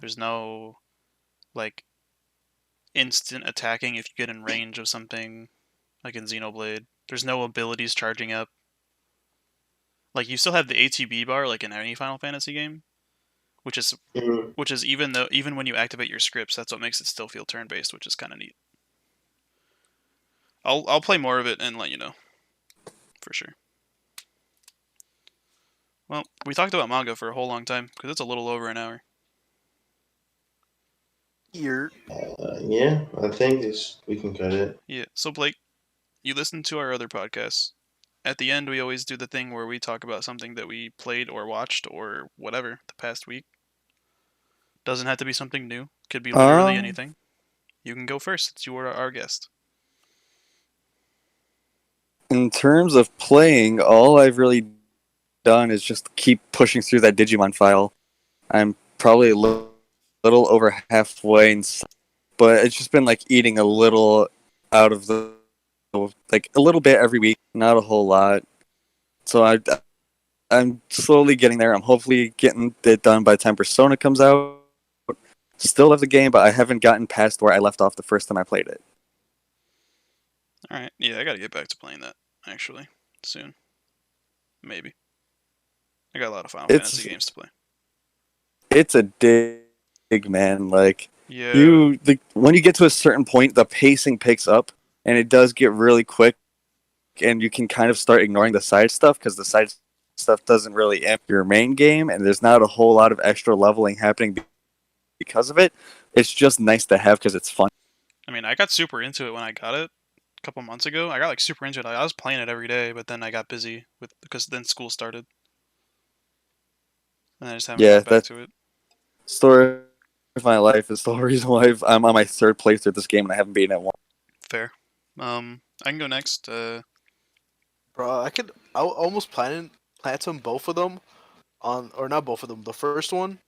There's no like instant attacking if you get in range of something like in Xenoblade. There's no abilities charging up. Like you still have the ATB bar like in any Final Fantasy game, which is mhm. even when you activate your scripts, that's what makes it still feel turn based, which is kind of neat. I'll play more of it and let you know for sure. Well, we talked about manga for a whole long time because it's a little over an hour. Here. Yeah, I think we can cut it. Yeah. So Blake, you listened to our other podcasts. At the end, we always do the thing where we talk about something that we played or watched or whatever the past week. Doesn't have to be something new. Could be literally Um, anything. You can go first. It's you are our guest. in terms of playing, all I've really done is just keep pushing through that Digimon file. I'm probably a little over halfway, but it's just been like eating a little out of the like a little bit every week, not a whole lot. So I'm slowly getting there. I'm hopefully getting it done by the time Persona comes out. Still have the game, but I haven't gotten past where I left off the first time I played it. All right. Yeah, I got to get back to playing that actually soon. Maybe. I got a lot of Final Fantasy It's games to play. it's a dig, man. Like Yeah. when you get to a certain point, the pacing picks up, and it does get really quick, and you can kind of start ignoring the side stuff because the side stuff doesn't really amp your main game, and there's not a whole lot of extra leveling happening because of it. It's just nice to have because it's fun. I mean, I got super into it when I got it a couple months ago. I got like super into it. I was playing it every day, but then I got busy with because then school started, and I just haven't Yeah, got back that to it. story of my life is the whole reason why I'm on my third playthrough of this game and I haven't beaten it once. Fair. I can go next. Bro, I almost platinum both of them on, or not both of them. The first one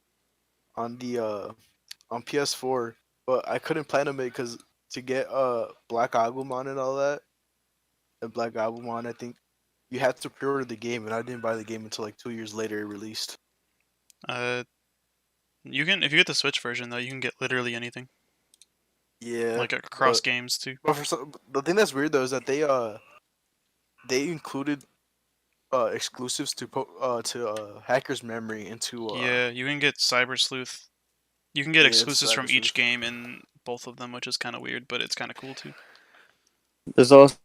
on the on PS4, but I couldn't platinum it because to get Black Agumon and all that, and Black Agumon, I think you had to pre-order the game, and I didn't buy the game until like 2 years later it released. Uh, you can if you get the Switch version though, you can get literally anything, Yeah, like across but games too. the thing that's weird though is that they included exclusives to Hacker's Memory into Yeah, you can get Cyber Sleuth. You can get yeah, it's exclusives from each Cyber game in both of them, which is kind of weird, but it's kind of cool too. There's also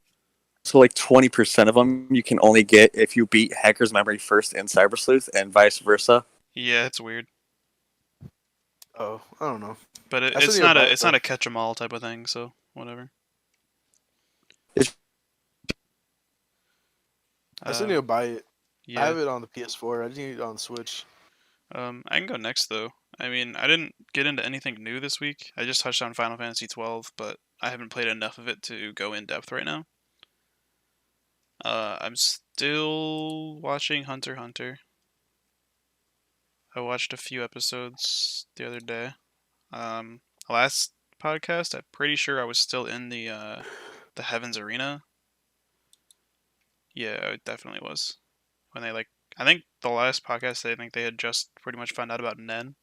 like 20% of them you can only get if you beat Hacker's Memory first in Cyber Sleuth, and vice versa. Yeah, it's weird, Oh, I don't know. but I still it's need to not buy a it it's not though. a catch 'em all type of thing. So whatever. It's I still need to buy it. I Yeah. have it on the PS4. I just need it on the Switch. I can go next though. I mean, I didn't get into anything new this week. I just touched on Final Fantasy 12, but I haven't played enough of it to go in depth right now. I'm still watching Hunter x Hunter. I watched a few episodes the other day. Last podcast, I'm pretty sure I was still in the Heavens Arena. Yeah, it definitely was. When they I think the last podcast, I think they had just pretty much found out about Nen.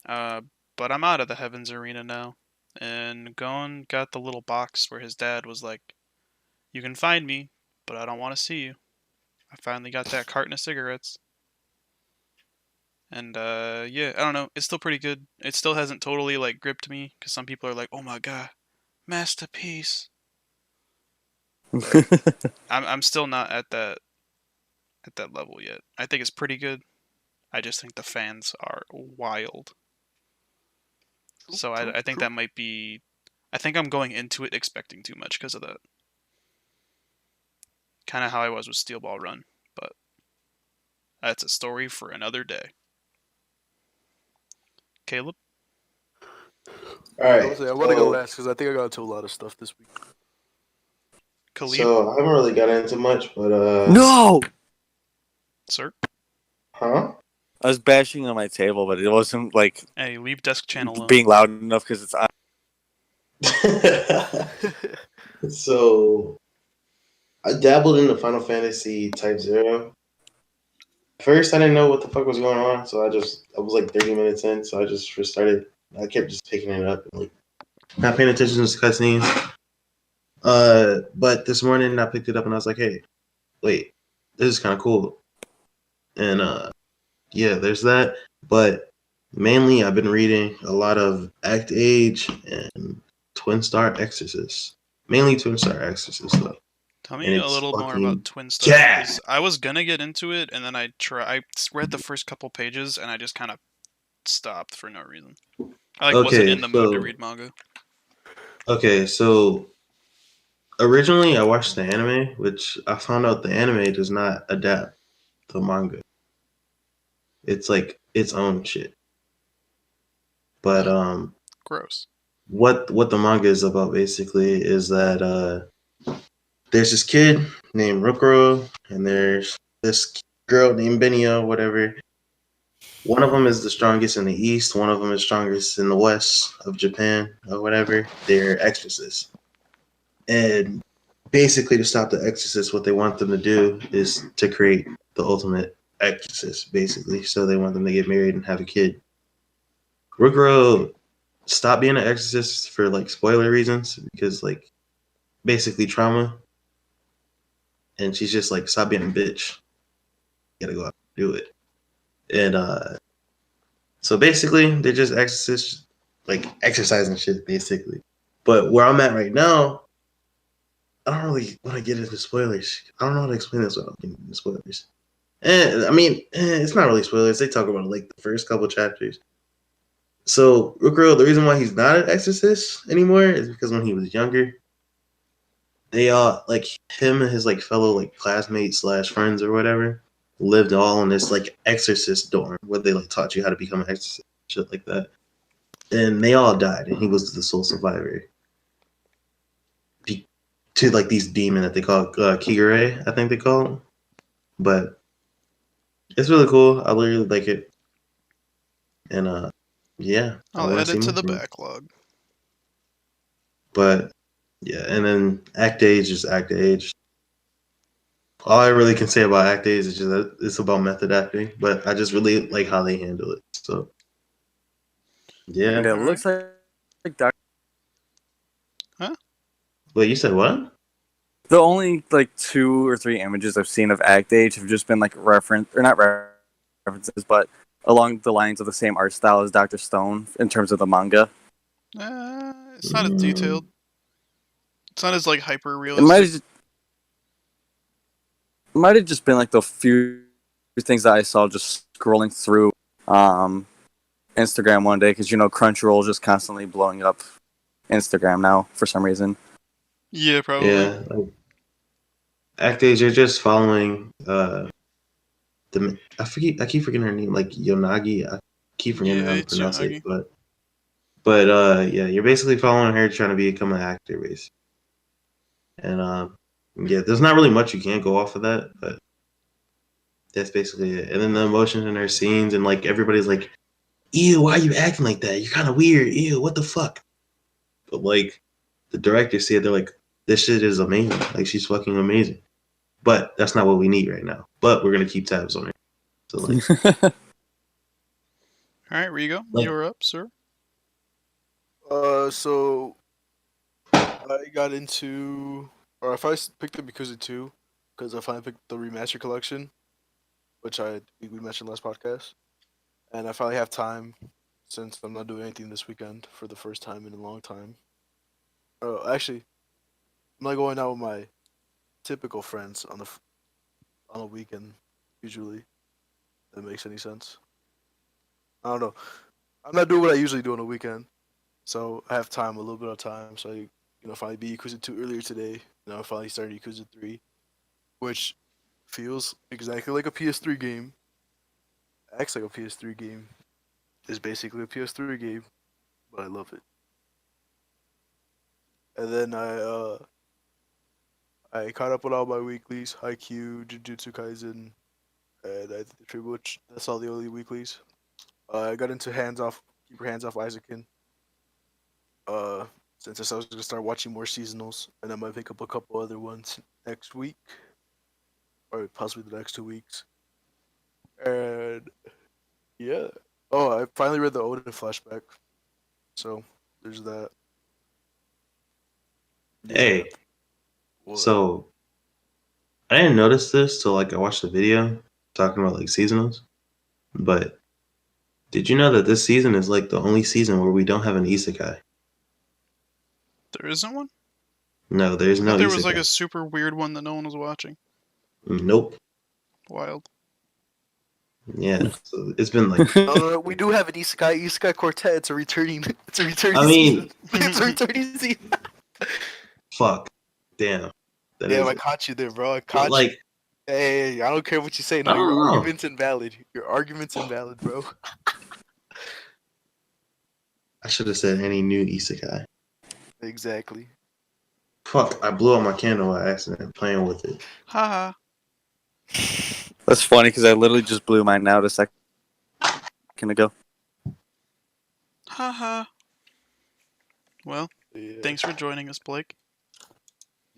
Uh, but I'm out of the Heavens Arena now, and Gon got the little box where his dad was like, "You can find me, but I don't want to see you." I finally got that carton of cigarettes, and yeah, I don't know. It's still pretty good. It still hasn't totally gripped me because some people are like, "Oh my god, masterpiece." I'm still not at that level yet. I think it's pretty good. I just think the fans are wild. So I think that might be. I think I'm going into it expecting too much because of that. Kind of how I was with Steel Ball Run, but that's a story for another day. Caleb, All I right. want to go last because I think I got into a lot of stuff this week. Khalid, So I haven't really got into much, but No! sir. huh? I was bashing on my table, but it wasn't like Hey, leave desk channel alone. being loud enough because it's on. So I dabbled in the Final Fantasy Type Zero. First, I didn't know what the fuck was going on, so I was like 30 minutes in, so I just restarted. I kept just picking it up and like not paying attention to the cutscenes. But this morning I picked it up and I was like, hey, wait, this is kind of cool. And yeah, there's that. But mainly I've been reading a lot of Act Age and Twin Star Exorcist. Mainly Twin Star Exorcist though. Tell And me a it's little more fucking about Twin Star. yeah. 'Cause I was gonna get into it, and then I read the first couple pages, and I just kind of stopped for no reason. I wasn't Okay, in the mood to so read manga. okay, so originally I watched the anime, which I found out the anime does not adapt the manga. It's like its own shit. But Gross. what the manga is about basically is that there's this kid named Rokuro and there's this girl named Benio, whatever. One of them is the strongest in the east, one of them is strongest in the west of Japan or whatever. They're exorcists. And basically to stop the exorcist, what they want them to do is to create the ultimate exorcist, basically. So they want them to get married and have a kid. Rokuro stopped being an exorcist for like spoiler reasons because like basically trauma, and she's just like stop being a bitch. You gotta go out and do it. And so basically they're just exorcists, like exercising shit basically. But where I'm at right now, I don't really want to get into spoilers. I don't know how to explain this without getting into spoilers. It's not really spoilers. They talk about like the first couple chapters. So Rukuro, the reason why he's not an exorcist anymore is because when he was younger, they all like him and his like fellow like classmates slash friends or whatever lived all in this like exorcist dorm where they like taught you how to become an exorcist, shit like that. And they all died, and he was the sole survivor. To like these demon that they call Kigure, I think they call him. But it's really cool. I really like it. And yeah, I I'll want add to see it to more the from it. backlog. But yeah, and then Act Age is Act Age. All I really can say about Act Age is just that it's about method acting, but I just really like how they handle it. So yeah. And it Alright. looks like Doc. Wait, you said what? The only like 2 or 3 images I've seen of Act Age have just been like references, but along the lines of the same art style as Dr. Stone in terms of the manga. It's not as detailed. It's not as hyper It might realistic. have just been like the few things that I saw just scrolling through Instagram one day because Crunchyroll is just constantly blowing up Instagram now for some reason. Yeah, probably. Yeah, like, Act Age, you're just following I keep forgetting her name, like Yonagi. I keep forgetting Yeah, how to it's pronounce Yonagi. it, but yeah, you're basically following her trying to become an actor, basically. And yeah, there's not really much you can go off of that, but that's basically it. And then the emotions in her scenes, and like everybody's like, "Ew, why are you acting like that? You're kind of weird. Ew, what the fuck?" But like the directors see it, they're like, this shit is amazing. Like, she's fucking amazing. But that's not what we need right now. But we're gonna keep tabs on her. So like, All right, Rigo, Like- you're up, sir. So I got into, or I finally picked up Yakuza 2 because I finally picked the remaster collection, which we mentioned last podcast, and I finally have time since I'm not doing anything this weekend for the first time in a long time. Actually, I'm not going out with my typical friends on a weekend usually. If that makes any sense. I don't know. I'm not doing what I usually do on a weekend, so I have time, a little bit of time. So I, finally beat Yakuza 2 earlier today. I finally started Yakuza 3, which feels exactly like a PS3 game. Acts like a PS3 game. Is basically a PS3 game, but I love it. And then I caught up with all my weeklies: Haikyuu, Jujutsu Kaisen, and I did the Tribute. Which that's all the only weeklies. I got into Keep Your Hands Off Isaacin. Since I was gonna start watching more seasonals, and I might pick up a couple other ones next week, or possibly the next 2 weeks. And yeah, I finally read the Odin flashback, so there's that. Yeah. hey, What? so I didn't notice this till like I watched the video talking about like seasonals. But did you know that this season is like the only season where we don't have an isekai? There isn't one? No, there's I no thought there isekai. was like a super weird one that no one was watching. Nope. Wild. Yeah. So it's been like We do have an Isekai Quartet. It's a returning. It's a returning I mean- season. It's a returning season. fuck. Damn. That Damn, is I caught you there, bro. I but, caught you. like Hey, I don't care what you say. No, I don't your know. argument's invalid. Your argument's invalid, bro. I should have said any new isekai. Exactly. Fuck, I blew out my candle by accident playing with it. Haha. That's funny because I literally just blew mine out a second ago. Haha. Well, Yeah. thanks for joining us, Blake.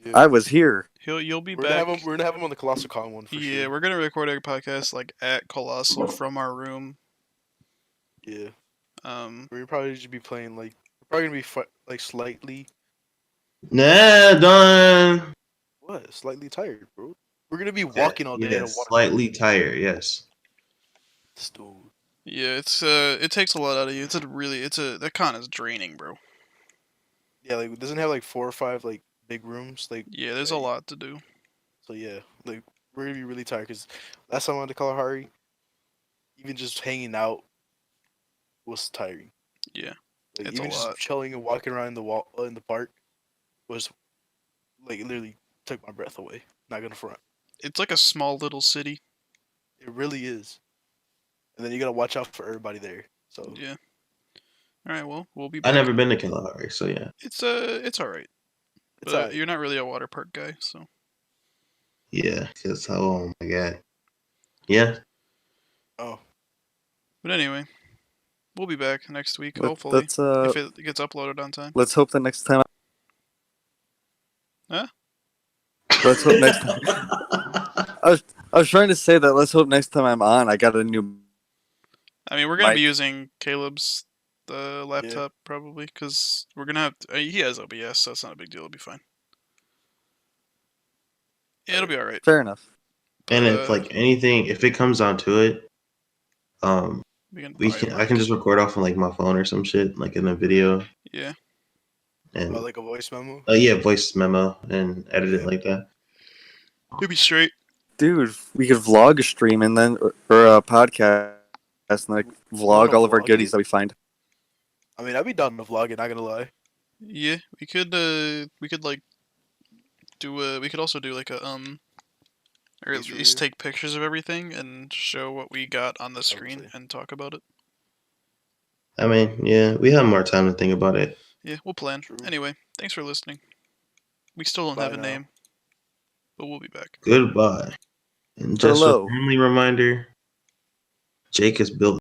Yeah. I was here. You'll be We're gonna back. have him. We're gonna have him on the Colossal Con one for Yeah, sure. we're gonna record our podcast like at Colossal from our room. Yeah. Um, We're probably just be playing like. We're probably gonna be like slightly. Nah, done. What? Slightly tired, bro. We're gonna be walking all day. Yeah, and water. slightly tired, yes. Dude. yeah, it takes a lot out of you. That con is draining, bro. Yeah, like it doesn't have like 4 or 5 like big rooms. Like Yeah, there's a lot to do. So yeah, like we're gonna be really tired because last time I went to Kalahari, even just hanging out was tiring. Yeah, Like, it's a even just lot. chilling and walking around in the park was like it literally took my breath away. Not gonna front. It's like a small little city. It really is. And then you gotta watch out for everybody there. So Yeah. All right. Well, we'll be I've back. never been to Kalahari, so yeah. It's all right. it's But alright. you're not really a water park guy, so. Yeah, because oh my god. Yeah. Oh, But anyway, we'll be back next week, Let- hopefully, Let's if it gets uploaded on time. let's hope the next time. Huh? Let's hope next time. I was trying to say that. Let's hope next time I'm on, I got a new. I mean, we're gonna be Mike. using Caleb's the laptop probably because we're gonna have. He has OBS, so that's not a big deal. It'll be fine. Yeah, it'll be all right. Fair enough. And if like anything, if it comes down to it, we I can just record off on like my phone or some shit, like in a video, Yeah. and like a voice memo. yeah, voice memo and edit it like that. It'll be straight. Dude, we could vlog a stream and then or a podcast and like vlog wanna all of our vlog goodies it? that we find. I mean, I'd be down to vlog it. Not gonna lie. Yeah, we could like do we could also do like a or at Picture least review? take pictures of everything and show what we got on the screen see. and talk about it. I mean, yeah, we have more time to think about it. Yeah, we'll plan. True. Anyway, thanks for listening. We still don't Bye have a now. name, but we'll be back. Goodbye. And just Hello. a friendly reminder, Jake has built